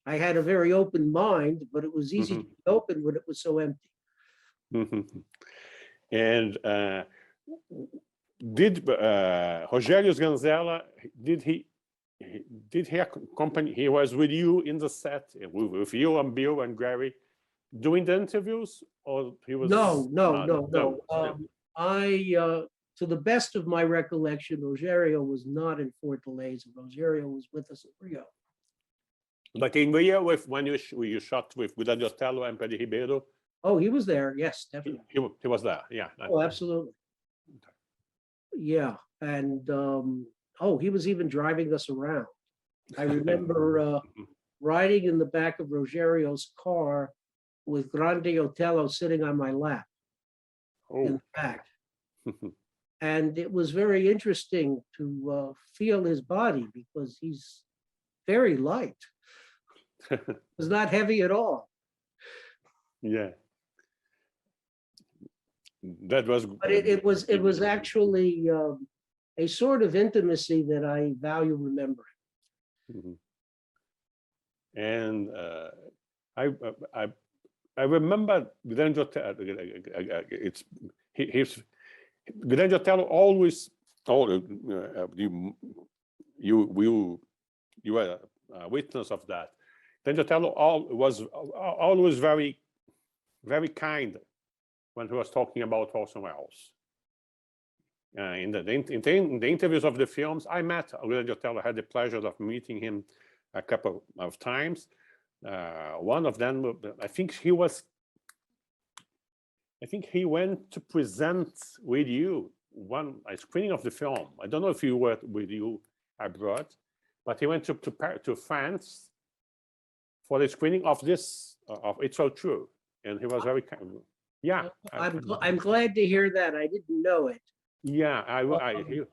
I had a very open mind, but it was easy mm-hmm. to be open when it was so empty. Mm-hmm. And did Rogério Sganzella, did he accompany, he was with you in the set, with you and Bill and Gary doing the interviews, or he was? No. To the best of my recollection, Rogério was not in Fortaleza. Rogério was with us in Rio. But in Rio, when you shot with Guilherme Otelo and Pedro Ribeiro? Oh, he was there. Yes, definitely. He was there. Yeah. Oh, absolutely. Yeah, and he was even driving us around. I remember riding in the back of Rogério's car with Grande Otelo sitting on my lap in the back. And it was very interesting to feel his body because he's very light. It was not heavy at all. Yeah. That was. But it was actually a sort of intimacy that I value remembering. Mm-hmm. And I remember Guilherme Otelo. Guilherme Otelo always. You were a witness of that. Guilherme Otelo was always very, very kind when he was talking about Orson Welles. In the interviews of the films, I met Guilherme Otelo. I had the pleasure of meeting him a couple of times. One of them, I think he went to present with you a screening of the film. I don't know if he were with you abroad, but he went to France for the screening of this of It's So True, and he was very kind. Yeah, I'm glad to hear that. I didn't know it. yeah.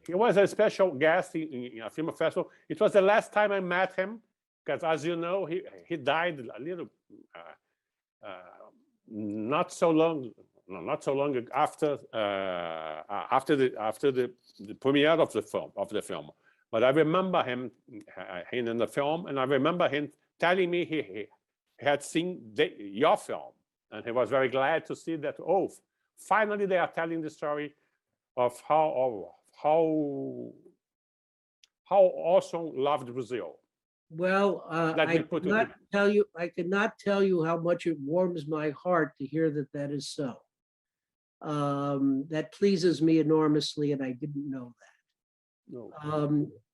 He was a special guest in a film festival. It was the last time I met him, because as you know, he died a little not so long after the premiere of the film. But I remember him in the film, and I remember him telling me he had seen your film, and he was very glad to see that. Oh, finally they are telling the story of how Orson loved Brazil. Well, I cannot tell you how much it warms my heart to hear that that is so. That pleases me enormously, and I didn't know that. No.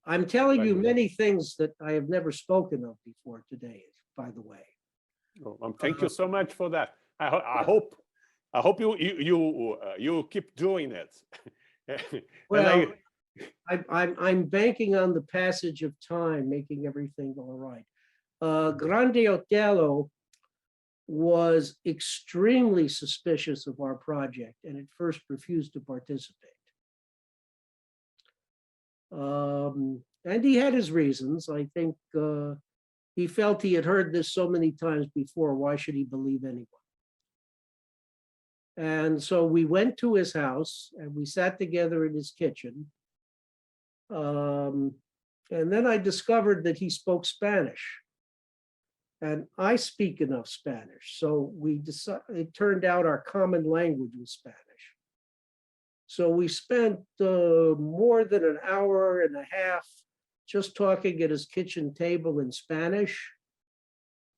I'm telling you many things that I have never spoken of before today, by the way. Thank you so much for that. I hope you keep doing it. Well, I'm banking on the passage of time, making everything all right. Grande Otelo was extremely suspicious of our project and at first refused to participate. And he had his reasons. I think he felt he had heard this so many times before. Why should he believe anyone? And so we went to his house and we sat together in his kitchen. And then I discovered that he spoke Spanish. And I speak enough Spanish. So we decided, it turned out our common language was Spanish. So we spent more than an hour and a half just talking at his kitchen table in Spanish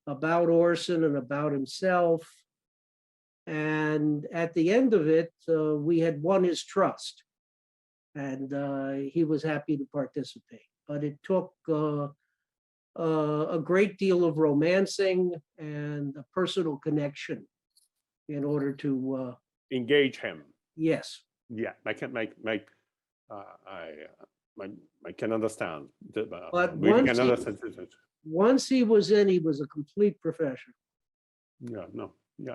about Orson and about himself. And at the end of it, we had won his trust, and he was happy to participate. But it took a great deal of romancing and a personal connection in order to engage him. Yes. Yeah, I can understand. But once he was in, he was a complete professional. Yeah, no, yeah.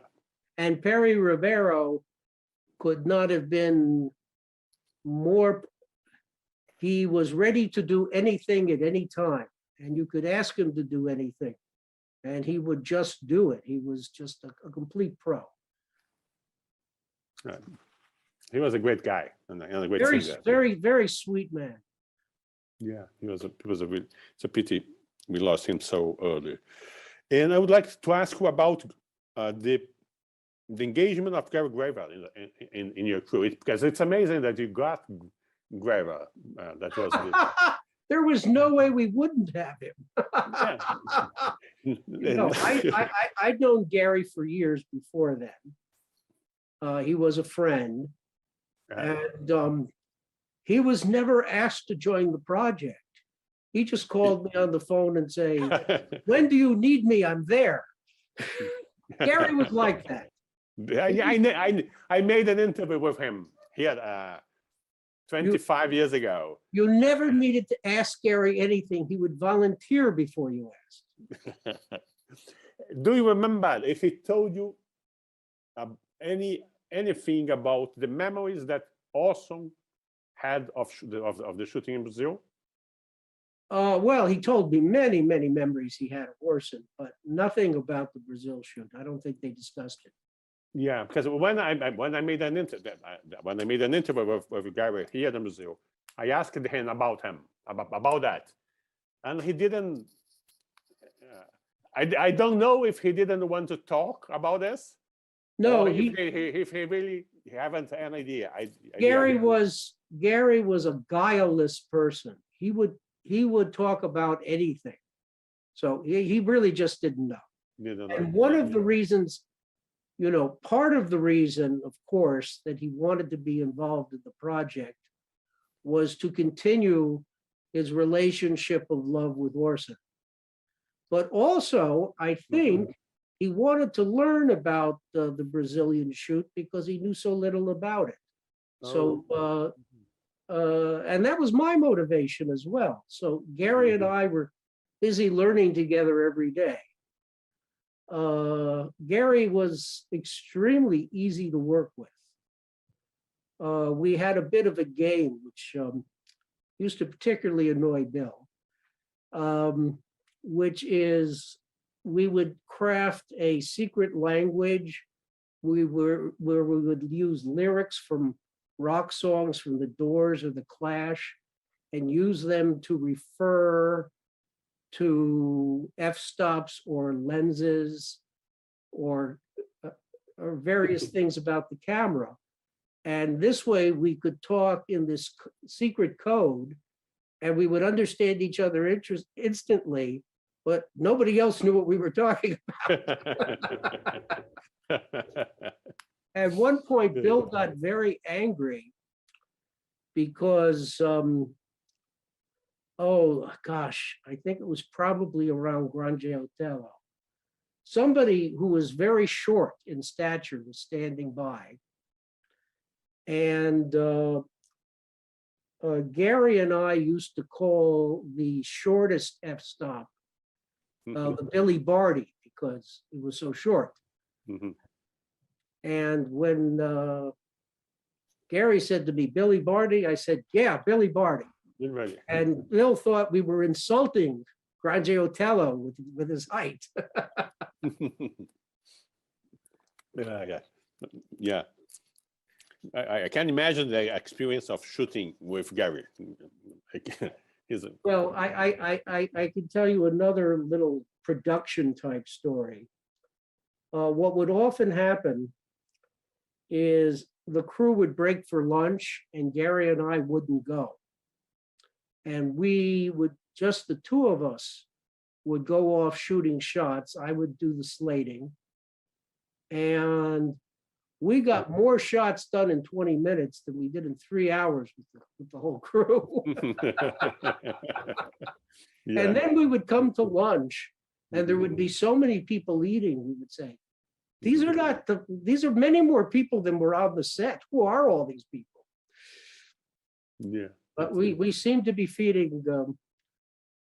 And Perry Rivero could not have been more, he was ready to do anything at any time. And you could ask him to do anything and he would just do it. He was just a complete pro. Right. He was a great guy and a great singer. Very, very sweet man. Yeah, it's a pity we lost him so early. And I would like to ask you about the engagement of Gary Graver in your crew, because it's amazing that you got Graver. That was there was no way we wouldn't have him. No, I'd known Gary for years before then. He was a friend, and he was never asked to join the project. He just called me on the phone and say, "When do you need me? I'm there." Gary was like that. I made an interview with him here 25 years ago. You never needed to ask Gary anything. He would volunteer before you asked. Do you remember if he told you anything about the memories that Orson had of the shooting in Brazil? Well, he told me many, many memories he had of Orson, but nothing about the Brazil shoot. I don't think they discussed it. Yeah, because when I made an interview with Gary here in Brazil, I asked him about that, and he didn't. I don't know if he didn't want to talk about this. No, if he really haven't an idea. Gary was a guileless person. He would talk about anything, so he really just didn't know. And one of the reasons, part of the reason, of course, that he wanted to be involved in the project was to continue his relationship of love with Orson. But also, I think he wanted to learn about the Brazilian shoot because he knew so little about it. So, and that was my motivation as well. So Gary and I were busy learning together every day. Gary was extremely easy to work with. We had a bit of a game, which used to particularly annoy Bill, which is we would craft a secret language. Where we would use lyrics from rock songs from the Doors or the Clash and use them to refer to f-stops or lenses or various things about the camera. And this way we could talk in this secret code and we would understand each other instantly, but nobody else knew what we were talking about. At one point, Bill got very angry because, oh gosh, I think it was probably around Grande Othello. Somebody who was very short in stature was standing by. And Gary and I used to call the shortest f-stop the Billy Barty because it was so short. And when Gary said to me, Billy Barty, I said, yeah, Billy Barty. Right. And Bill thought we were insulting Grande Othello with his height. Yeah. I can imagine the experience of shooting with Gary. Well, I can tell you another little production type story. What would often happen is the crew would break for lunch and Gary and I wouldn't go. And we would, just the two of us would go off shooting shots. I would do the slating. And we got more shots done in 20 minutes than we did in 3 hours with the whole crew. Yeah. And then we would come to lunch and there would be so many people eating, we would say, these are many more people than were on the set. Who are all these people? Yeah. But we seem to be feeding.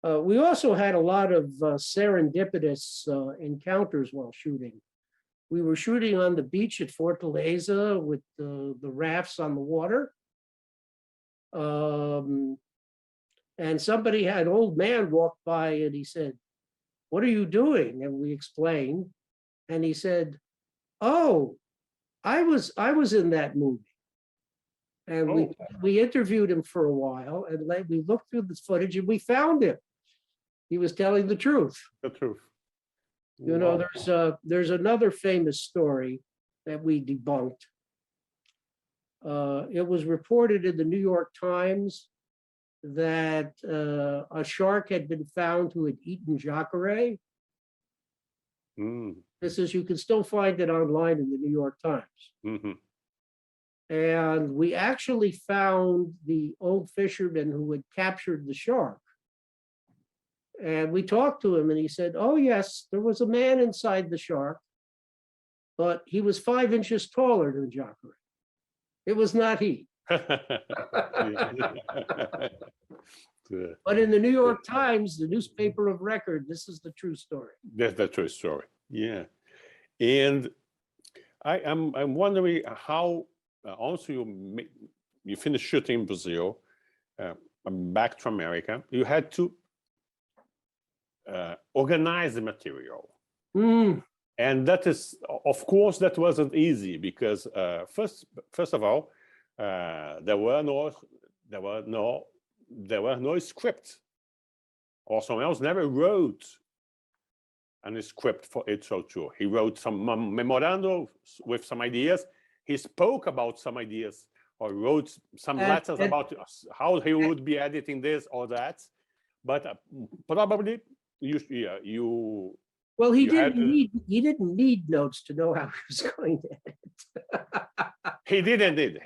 We also had a lot of serendipitous encounters while shooting. We were shooting on the beach at Fortaleza with the rafts on the water. And somebody had an old man walk by and he said, what are you doing? And we explained. And he said, oh, I was in that movie. And we interviewed him for a while and we looked through this footage and we found him. He was telling the truth. The truth. You know, there's another famous story that we debunked. It was reported in the New York Times that a shark had been found who had eaten Jacare. This is, you can still find it online in the New York Times. And we actually found the old fisherman who had captured the shark. And we talked to him and he said, oh yes, there was a man inside the shark, but he was 5 inches taller than Jacare. It was not he. But in the New York Times, the newspaper of record, this is the true story. That's the true story. Yeah. And I'm wondering how also you finished shooting in Brazil, back to America. You had to organize the material. And that is, of course, that wasn't easy because first of all, there were no script. Orson Welles never wrote a script for It's So True. He wrote some memorandum with some ideas. He spoke about some ideas or wrote some letters about how he would be editing this or that. But probably you. Well, he didn't need notes to know how he was going to edit. He didn't need.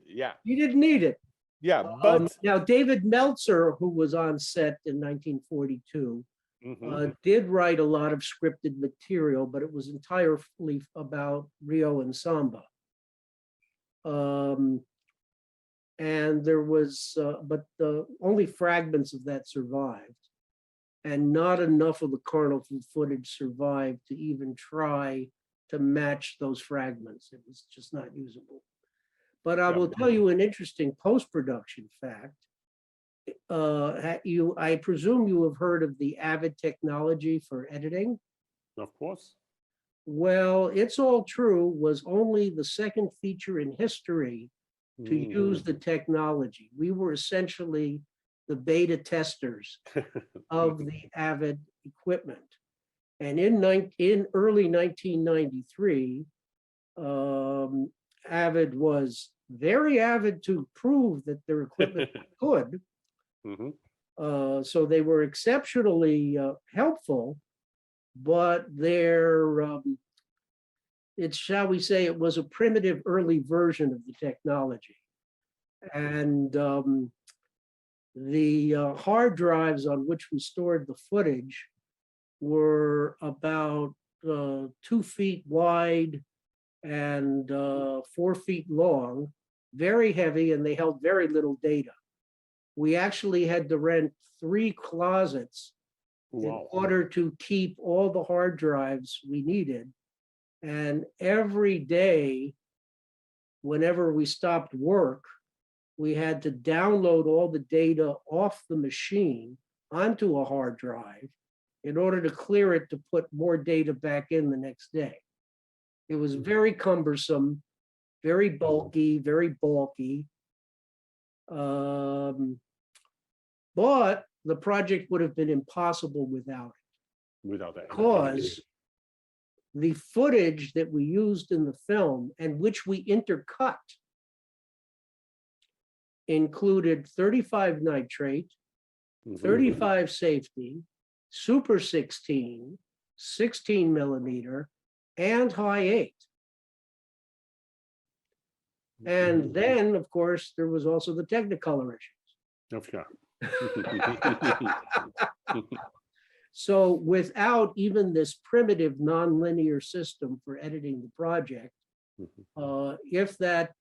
Yeah. He didn't need it. Yeah, but now David Meltzer, who was on set in 1942, did write a lot of scripted material, but it was entirely about Rio and Samba. And there was, but only fragments of that survived. And not enough of the carnival footage survived to even try to match those fragments. It was just not usable. But I will tell you an interesting post-production fact. I presume you have heard of the Avid technology for editing. Of course. Well, It's All True was only the second feature in history to use the technology. We were essentially the beta testers of the Avid equipment. And in early 1993, Avid was very avid to prove that their equipment was good. So they were exceptionally helpful, but shall we say, it was a primitive early version of the technology. And the hard drives on which we stored the footage were about 2 feet wide and 4 feet long, very heavy, and they held very little data. We actually had to rent 3 closets in order to keep all the hard drives we needed. And every day, whenever we stopped work, we had to download all the data off the machine onto a hard drive in order to clear it to put more data back in the next day. It was very cumbersome, very bulky, but the project would have been impossible without it. Without that. Because the footage that we used in the film and which we intercut included 35 nitrate, 35 safety, Super 16, 16 millimeter, and high 8. And then, of course, there was also the Technicolor issues. Of course. So without even this primitive nonlinear system for editing the project, if that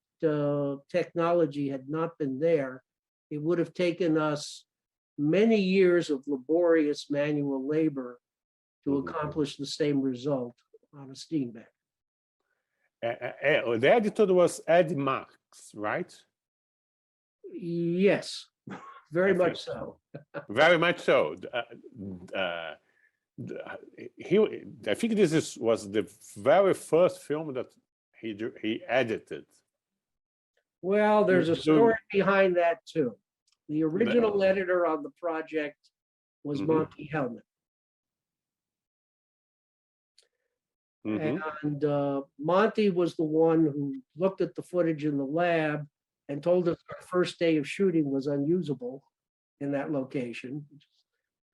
technology had not been there, it would have taken us many years of laborious manual labor to accomplish the same result on a Steenbeck. The editor was Ed Marks, right? Yes, very much so. Very much so. I think this was the very first film that he edited. Well, there's a story behind that too. The original editor on the project was Monty Hellman. And Monty was the one who looked at the footage in the lab and told us our first day of shooting was unusable in that location, which is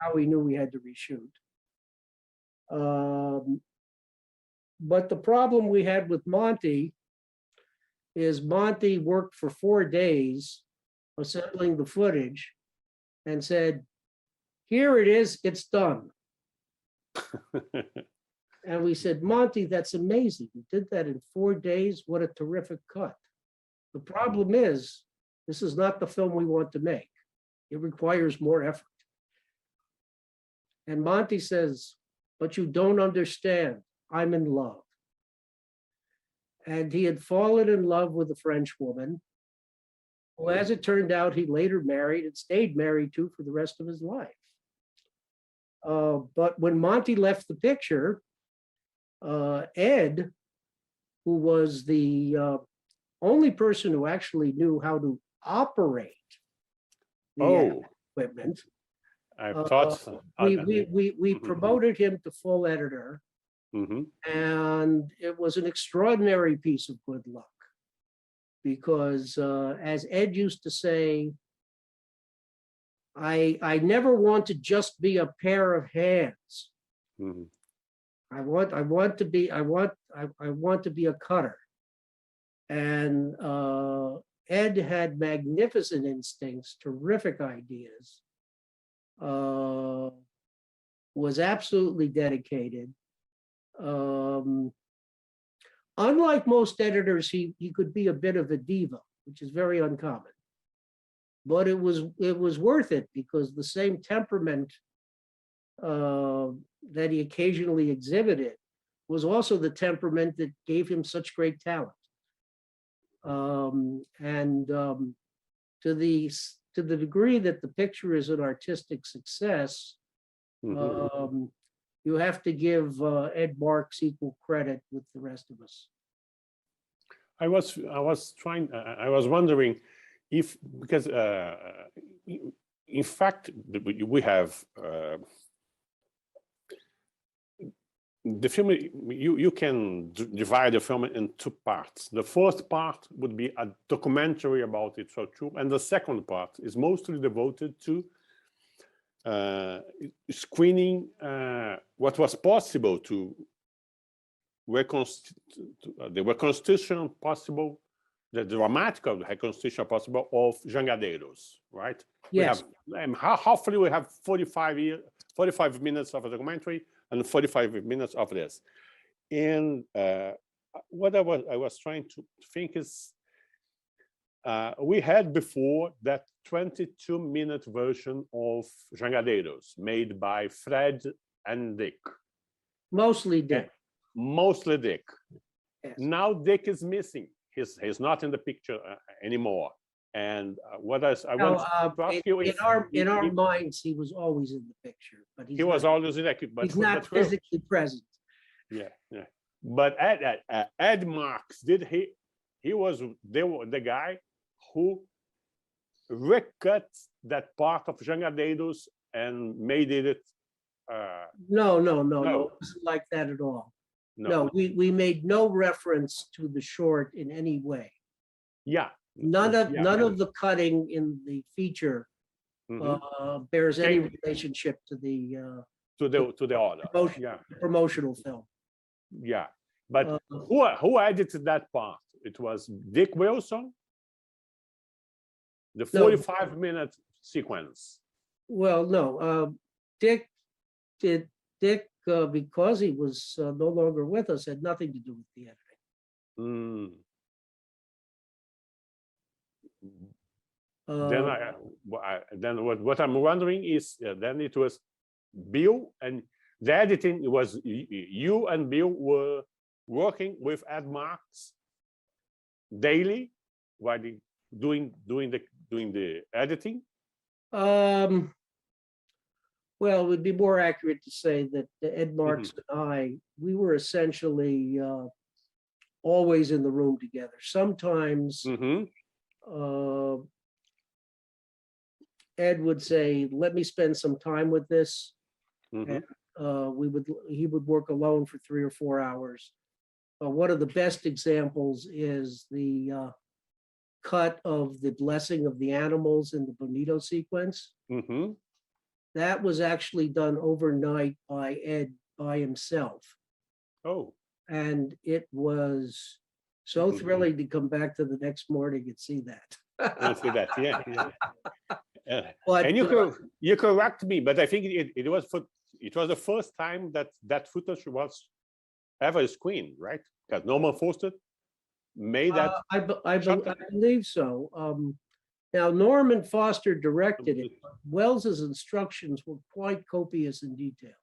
how we knew we had to reshoot. But the problem we had with Monty is Monty worked for 4 days assembling the footage and said, "Here it is, it's done." And we said, "Monty, that's amazing. You did that in 4 days. What a terrific cut. The problem is, this is not the film we want to make. It requires more effort." And Monty says, "But you don't understand. I'm in love." And he had fallen in love with a French woman, who, as it turned out, he later married and stayed married to for the rest of his life. But when Monty left the picture, Ed, who was the only person who actually knew how to operate the equipment, I thought we promoted him to full editor, and it was an extraordinary piece of good luck because, as Ed used to say, I never want to just be a pair of hands. I want to be a cutter. And Ed had magnificent instincts, terrific ideas. was absolutely dedicated. Unlike most editors, he could be a bit of a diva, which is very uncommon. But it was worth it because the same temperament that he occasionally exhibited was also the temperament that gave him such great talent. To the degree that the picture is an artistic success, you have to give Ed Marks equal credit with the rest of us. I was wondering if, because in fact we have the film. You can divide the film in two parts. The first part would be a documentary about It's So True, and the second part is mostly devoted to screening what was possible to the reconstitution possible, the dramatic reconstitution possible of Jangadeiros, right? Yes. We have, hopefully we have 45 minutes of a documentary and 45 minutes of this. And what I was trying to think is, we had before that 22-minute version of Jangadeiros made by Fred and Dick. Mostly Dick. Mostly Dick. Yes. Now Dick is missing. He's not in the picture anymore. And what I want to ask you is, in our minds, he was always in the picture, but he was always in the picture, but he's not physically present. Yeah, yeah. But Ed Marks, he was the guy who recut that part of Jangadeiros and made it. No, it wasn't like that at all. No, we made no reference to the short in any way. Yeah. None of the cutting in the feature bears any relationship to the other promotional film. Yeah, but who edited that part? It was Dick Wilson. The 45-minute sequence. Well, no, Dick because he was no longer with us, had nothing to do with the editing. Then what I'm wondering is, then it was Bill, and the editing, it was you and Bill were working with Ed Marks daily while doing the editing. Well, it would be more accurate to say that Ed Marks and we were essentially always in the room together. Sometimes Ed would say, "Let me spend some time with this." And he would work alone for 3 or 4 hours. One of the best examples is the cut of the blessing of the animals in the Bonito sequence. That was actually done overnight by Ed by himself. Oh. And it was so thrilling to come back to the next morning and see that. And see that, yeah. But, and you correct me, but I think it was the first time that footage was ever screened, right? Because Norman Foster made that. I believe so. Now, Norman Foster directed it, but Welles's instructions were quite copious in detail.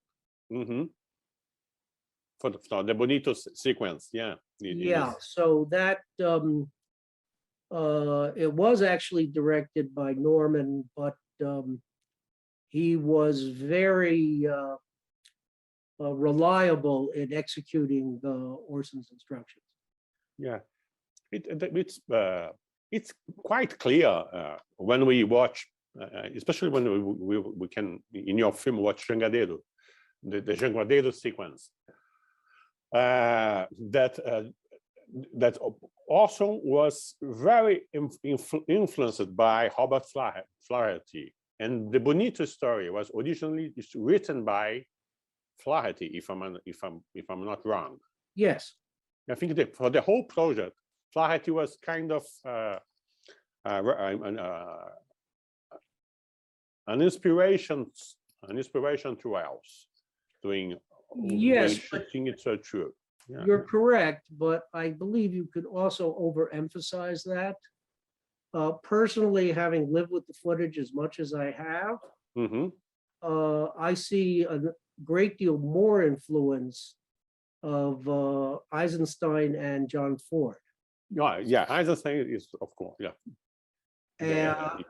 For the Bonito sequence, yeah. Yeah, so that it was actually directed by Norman, but he was very reliable in executing Orson's instructions. Yeah, it's quite clear when we watch, especially when we can in your film watch Jangadeiro, the Jangadeiro sequence, that Orson was very influenced by Robert Flaherty, and the Bonito story was originally written by Flaherty, if I'm not wrong. Yes, I think for the whole project, Flaherty was kind of an inspiration to Wells. doing Yes, when but shooting it so true. Yeah. you're correct, but I believe you could also overemphasize that. Personally, having lived with the footage as much as I have, Mm-hmm. I see a great deal more influence of Eisenstein and John Ford. Yeah, Eisenstein is, of course, yeah. And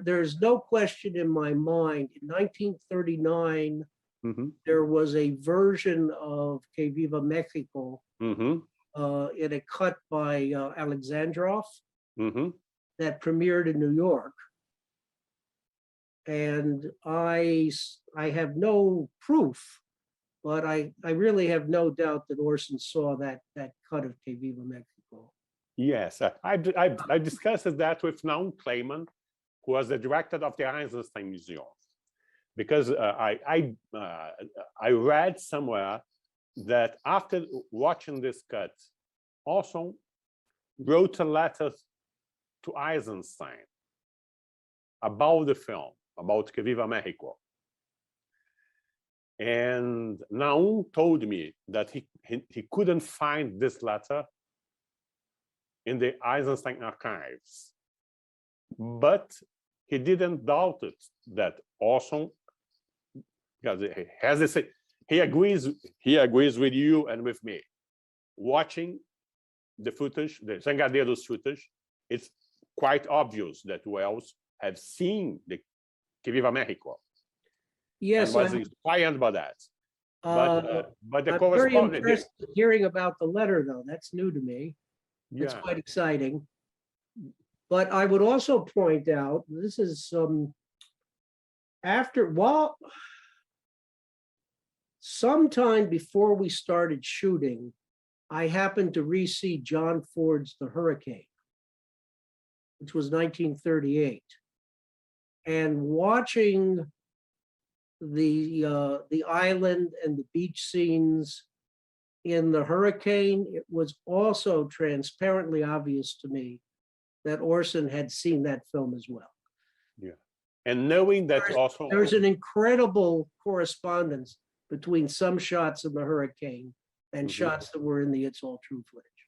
there's no question in my mind, in 1939, Mm-hmm. there was a version of Que Viva Mexico Mm-hmm. in a cut by Alexandrov Mm-hmm. that premiered in New York. And I have no proof, but I really have no doubt that Orson saw that cut of Que Viva Mexico. Yes, I discussed that with Naum Kleiman, who was the director of the Eisenstein Museum, because I read somewhere that after watching this cut, Orson wrote a letter to Eisenstein about the film, about Que Viva Mexico. And Naum told me that he couldn't find this letter in the Eisenstein archives, but he didn't doubt it that Orson, because he agrees with you and with me. Watching the footage, the Jangadeiros footage, it's quite obvious that Wells have seen the Que Viva Mexico. Yes, and was inspired by that. But the I'm very correspondent, impressed hearing about the letter, though. That's new to me. It's yeah, quite exciting. But I would also point out, this is sometime before we started shooting, I happened to re-see John Ford's The Hurricane, which was 1938. And watching the island and the beach scenes in The Hurricane, it was also transparently obvious to me that Orson had seen that film as well. yeah. And knowing that also There's an incredible correspondence between some shots in The Hurricane and shots that were in the It's All True footage.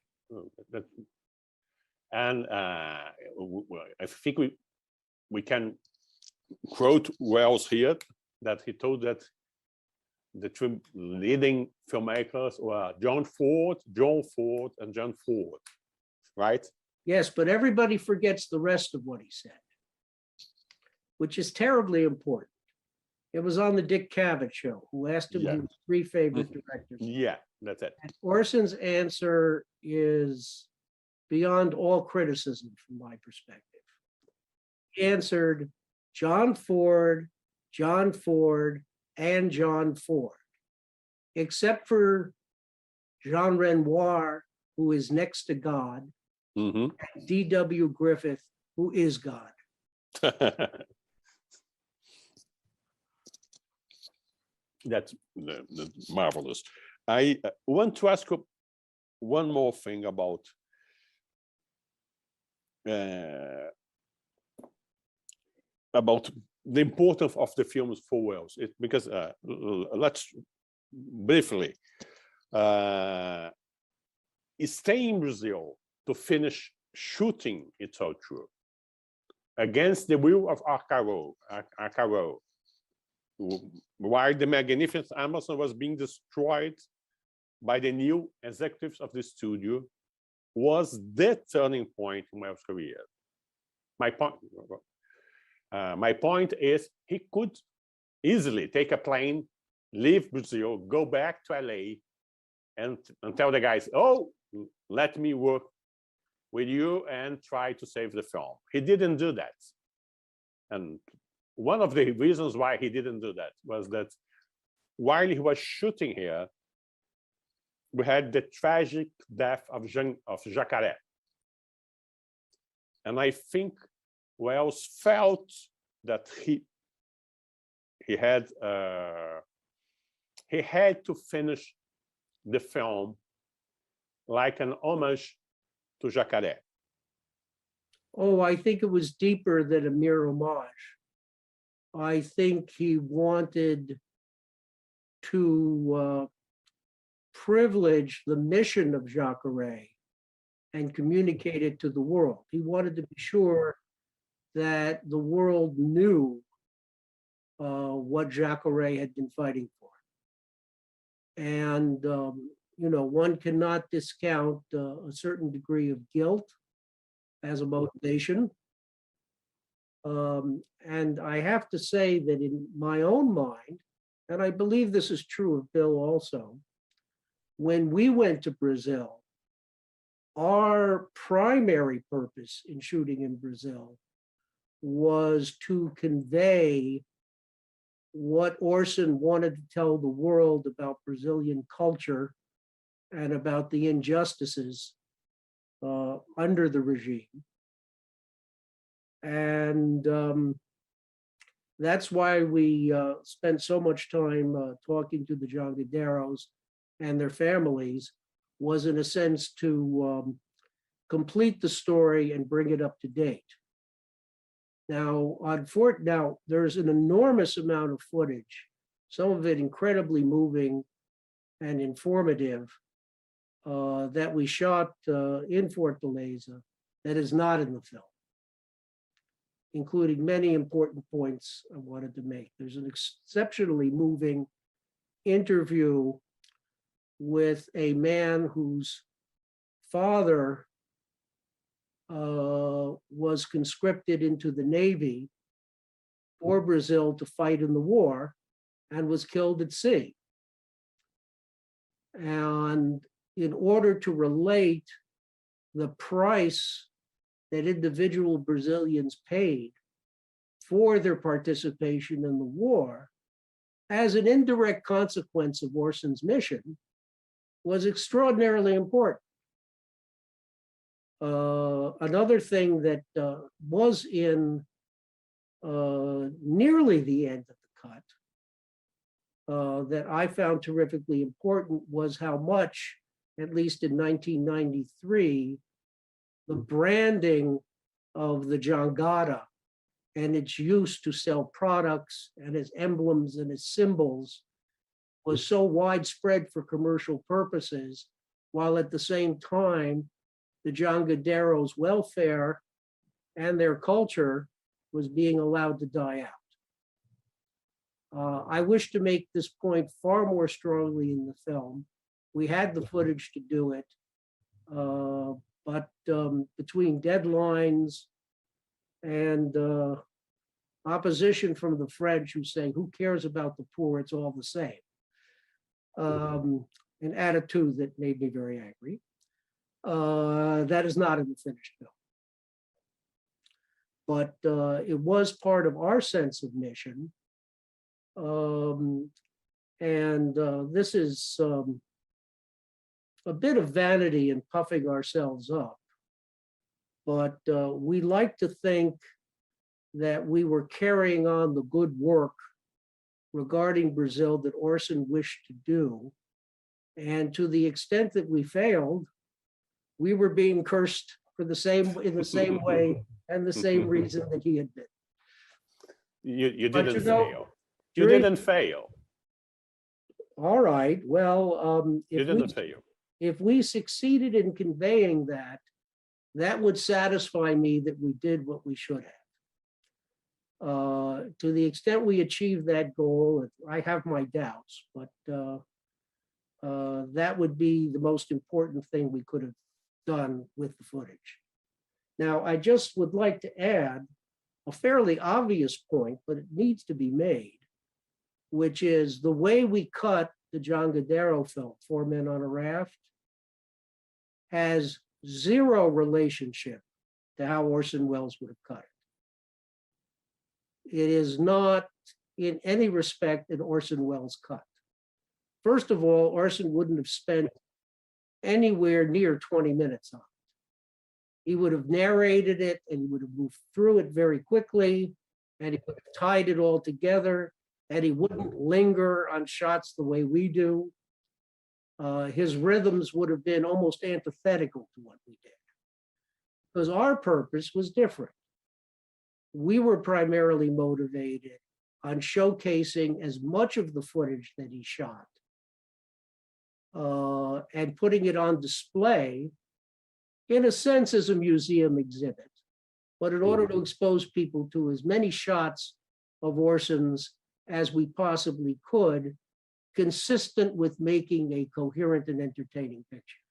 And I think we can quote Wells here, that he told that the two leading filmmakers were John Ford, and John Ford, right? Yes, but everybody forgets the rest of what he said, which is terribly important. It was on the Dick Cavett show, who asked him his three favorite directors. Yeah, that's it. And Orson's answer is beyond all criticism from my perspective. He answered John Ford, and John Ford, except for Jean Renoir, who is next to God, and D.W. Griffith, who is God. That's marvelous. I want to ask you one more thing about the importance of the films for Wells. Because let's briefly stay in Brazil to finish shooting It's All True against the will of Arcaro, while the magnificent Amazon was being destroyed by the new executives of the studio, was the turning point in Wells' career. My point is, he could easily take a plane, leave Brazil, go back to LA, and tell the guys, "Oh, let me work with you and try to save the film." He didn't do that. And one of the reasons why he didn't do that was that while he was shooting here, we had the tragic death of Jacaré. And I think Wells felt that he had to finish the film like an homage to Jacaré. Oh, I think it was deeper than a mere homage. I think he wanted to privilege the mission of Jacare and communicate it to the world. He wanted to be sure that the world knew what Jacare had been fighting for. And, one cannot discount a certain degree of guilt as a motivation. And I have to say that in my own mind, and I believe this is true of Bill also, when we went to Brazil, our primary purpose in shooting in Brazil was to convey what Orson wanted to tell the world about Brazilian culture and about the injustices under the regime. And that's why we spent so much time talking to the Jangadeiros and their families, was in a sense to complete the story and bring it up to date. Now, there's an enormous amount of footage, some of it incredibly moving and informative, that we shot in Fortaleza that is not in the film, including many important points I wanted to make. There's an exceptionally moving interview with a man whose father was conscripted into the Navy for Brazil to fight in the war and was killed at sea. And in order to relate the price that individual Brazilians paid for their participation in the war, as an indirect consequence of Orson's mission, was extraordinarily important. Another thing that was in nearly the end of the cut that I found terrifically important was how much, at least in 1993, the branding of the Jangada and its use to sell products and as emblems and as symbols was so widespread for commercial purposes, while at the same time, the Jangadeiros' welfare and their culture was being allowed to die out. I wish to make this point far more strongly in the film. We had the footage to do it, but between deadlines and opposition from the French who say, who cares about the poor, it's all the same. An attitude that made me very angry. That is not in the finished film. But it was part of our sense of mission. This is a bit of vanity and puffing ourselves up. But we like to think that we were carrying on the good work regarding Brazil that Orson wished to do. And to the extent that we failed, we were being cursed in the same way and the same reason that he had been. You didn't fail. You didn't fail. All right. Well, you didn't fail. If we succeeded in conveying that, that would satisfy me that we did what we should have. To the extent we achieved that goal, I have my doubts, but that would be the most important thing we could have done with the footage. Now, I just would like to add a fairly obvious point, but it needs to be made, which is the way we cut the Jangadeiro film, Four Men on a Raft, has zero relationship to how Orson Welles would have cut it. It is not in any respect an Orson Welles cut. First of all, Orson wouldn't have spent anywhere near 20 minutes on it. He would have narrated it and he would have moved through it very quickly, and he would have tied it all together, and he wouldn't linger on shots the way we do. His rhythms would have been almost antithetical to what we did, because our purpose was different. We were primarily motivated on showcasing as much of the footage that he shot and putting it on display, in a sense, as a museum exhibit, but in order to expose people to as many shots of Orson's as we possibly could, consistent with making a coherent and entertaining picture.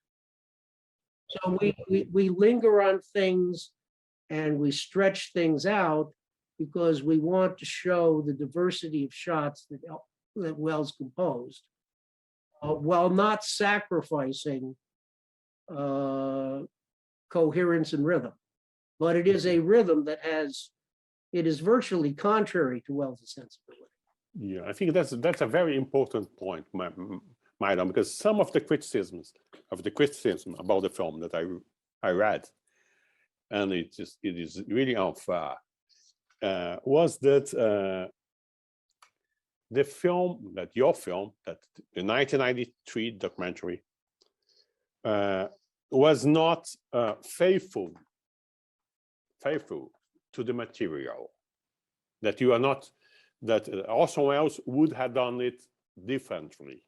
So we linger on things and we stretch things out because we want to show the diversity of shots that Wells composed, while not sacrificing coherence and rhythm. But it is a rhythm that it is virtually contrary to Wells' sensibility. Yeah, I think that's a very important point, Myron, because some of the criticism about the film that I read, and it is really unfair, was that the film, that your film, that the 1993 documentary, was not faithful to the material. That you are not, that Orson Welles would have done it differently.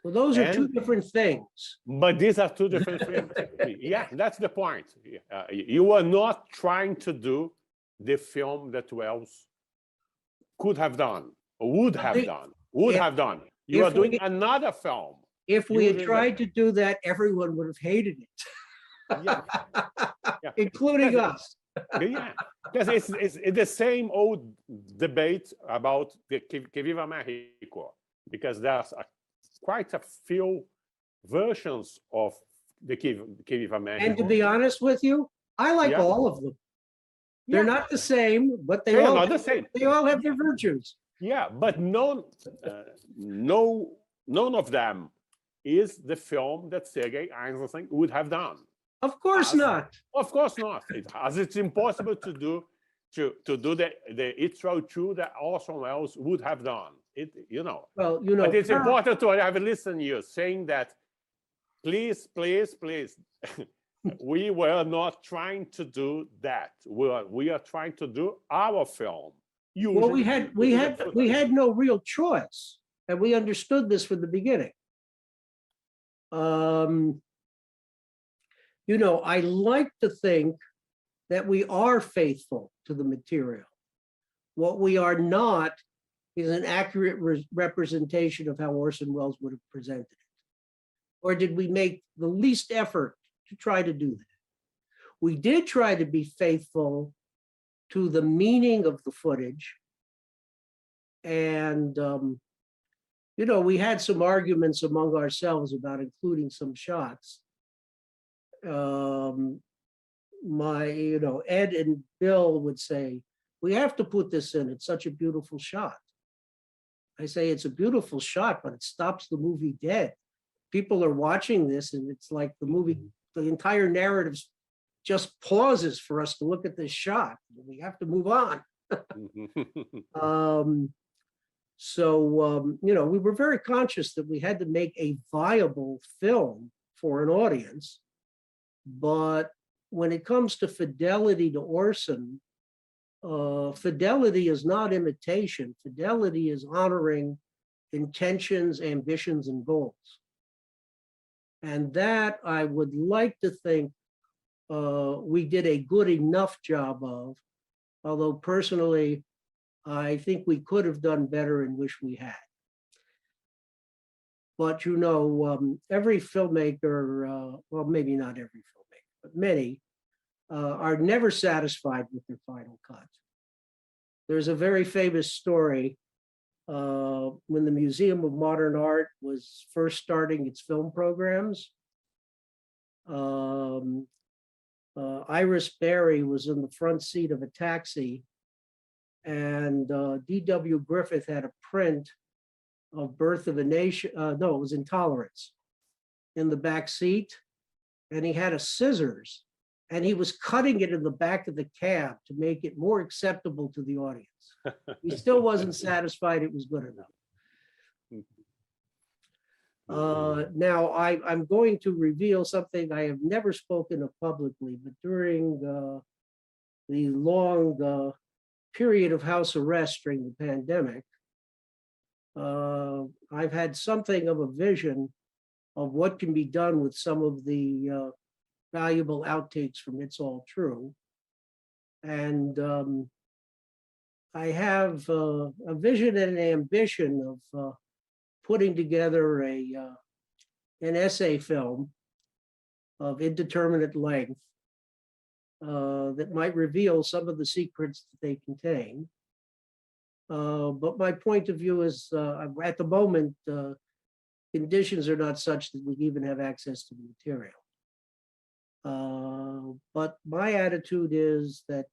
Well, those are two different things. But these are two different things. Yeah, that's the point. You are not trying to do the film that Welles could have done, or would have done. You are doing another film. If we had tried to do that, everyone would have hated it, yeah. including us. Yeah, because it's the same old debate about the Que Viva Mexico, because there's quite a few versions of the Que Viva Mexico. And to be honest with you, I like all of them. They're not the same, but they all not the same. They all have their virtues. Yeah, but none of them is the film that Sergei Eisenstein would have done. Of course not. Of course not. It's impossible to do the It's So True that Orson Welles would have done. Well, but it's important to have listened to you saying that, please, we were not trying to do that. We are trying to do our film. Well, we had no real choice, and we understood this from the beginning. I like to think that we are faithful to the material. What we are not is an accurate representation of how Orson Welles would have presented it. Or did we make the least effort to try to do that? We did try to be faithful to the meaning of the footage. And, we had some arguments among ourselves about including some shots. Ed and Bill would say, we have to put this in. It's such a beautiful shot. I say, it's a beautiful shot, but it stops the movie dead. People are watching this and it's like the movie, the entire narrative just pauses for us to look at this shot. We have to move on. We were very conscious that we had to make a viable film for an audience. But when it comes to fidelity to Orson, fidelity is not imitation. Fidelity is honoring intentions, ambitions, and goals. And that I would like to think we did a good enough job of, although personally, I think we could have done better and wish we had. But every filmmaker, well, maybe not every filmmaker, but many are never satisfied with their final cut. There's a very famous story when the Museum of Modern Art was first starting its film programs. Iris Berry was in the front seat of a taxi, and D.W. Griffith had a print of Birth of a Nation, it was Intolerance, in the back seat, and he had a scissors, and he was cutting it in the back of the cab to make it more acceptable to the audience. He still wasn't satisfied it was good enough. Now, I'm going to reveal something I have never spoken of publicly, but during the long period of house arrest during the pandemic, I've had something of a vision of what can be done with some of the valuable outtakes from It's All True. And I have a vision and an ambition of putting together an essay film of indeterminate length that might reveal some of the secrets that they contain. But my point of view is, at the moment, conditions are not such that we even have access to the material. But my attitude is that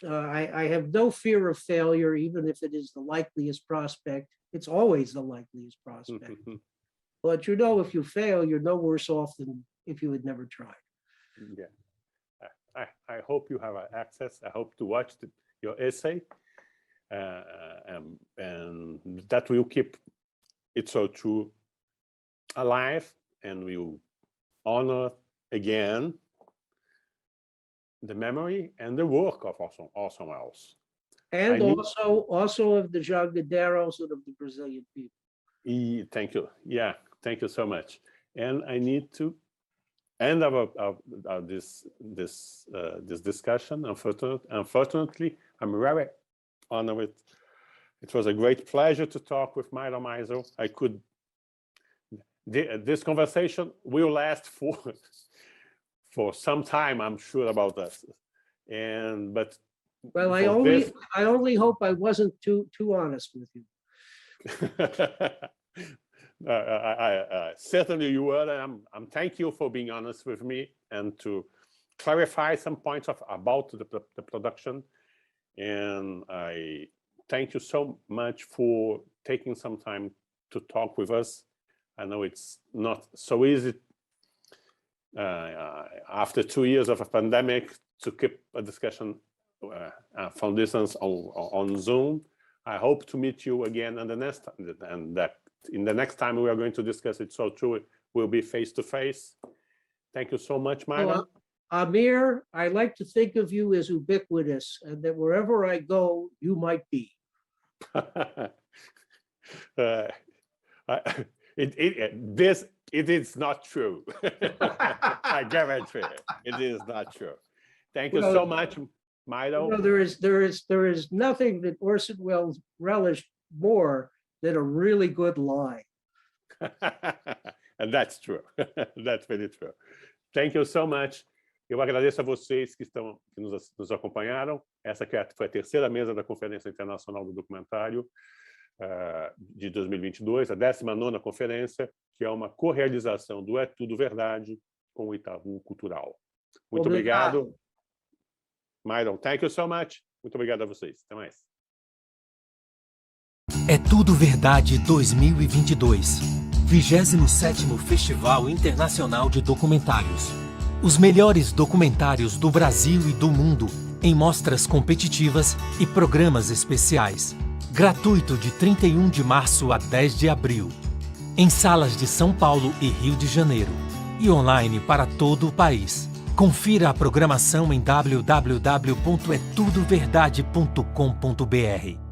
I have no fear of failure, even if it is the likeliest prospect. It's always the likeliest prospect. But you know, if you fail, you're no worse off than if you had never tried. Yeah, I hope you have access. I hope to watch your essay, and that will keep It's So True alive, and will honor again the memory and the work of Orson Welles. And also of the Jangadeiros and of the Brazilian people. Thank you. Yeah, thank you so much. And I need to end this discussion. Unfortunately, I'm very honored. It was a great pleasure to talk with Myron Meisel. This conversation will last for some time, I'm sure about this. Well, I only hope I wasn't too honest with you. Certainly you were. I'm thank you for being honest with me and to clarify some points about the production. And I thank you so much for taking some time to talk with us. I know it's not so easy after 2 years of a pandemic to keep a discussion from distance on Zoom. I hope to meet you again in the next time we are going to discuss It's So True, it will be face to face. Thank you so much, Myron. Well, Amir, I like to think of you as ubiquitous, and that wherever I go, you might be. It is not true. I guarantee it is not true. Thank you so much, Milo. There is nothing that Orson Welles relished more than a really good lie. And that's true. That's very true. Thank you so much. Eu agradeço a vocês que nos acompanharam. Essa foi a terceira mesa da Conferência Internacional do Documentário de 2022, a 19ª conferência, que é uma co-realização do É Tudo Verdade com o Itaú Cultural. Muito obrigado. Myron, thank you so much. Muito obrigado a vocês. Até mais. É Tudo Verdade 2022, 27º Festival Internacional de Documentários. Os melhores documentários do Brasil e do mundo em mostras competitivas e programas especiais. Gratuito de 31 de março a 10 de abril. Em salas de São Paulo e Rio de Janeiro. E online para todo o país. Confira a programação em www.etudoverdade.com.br.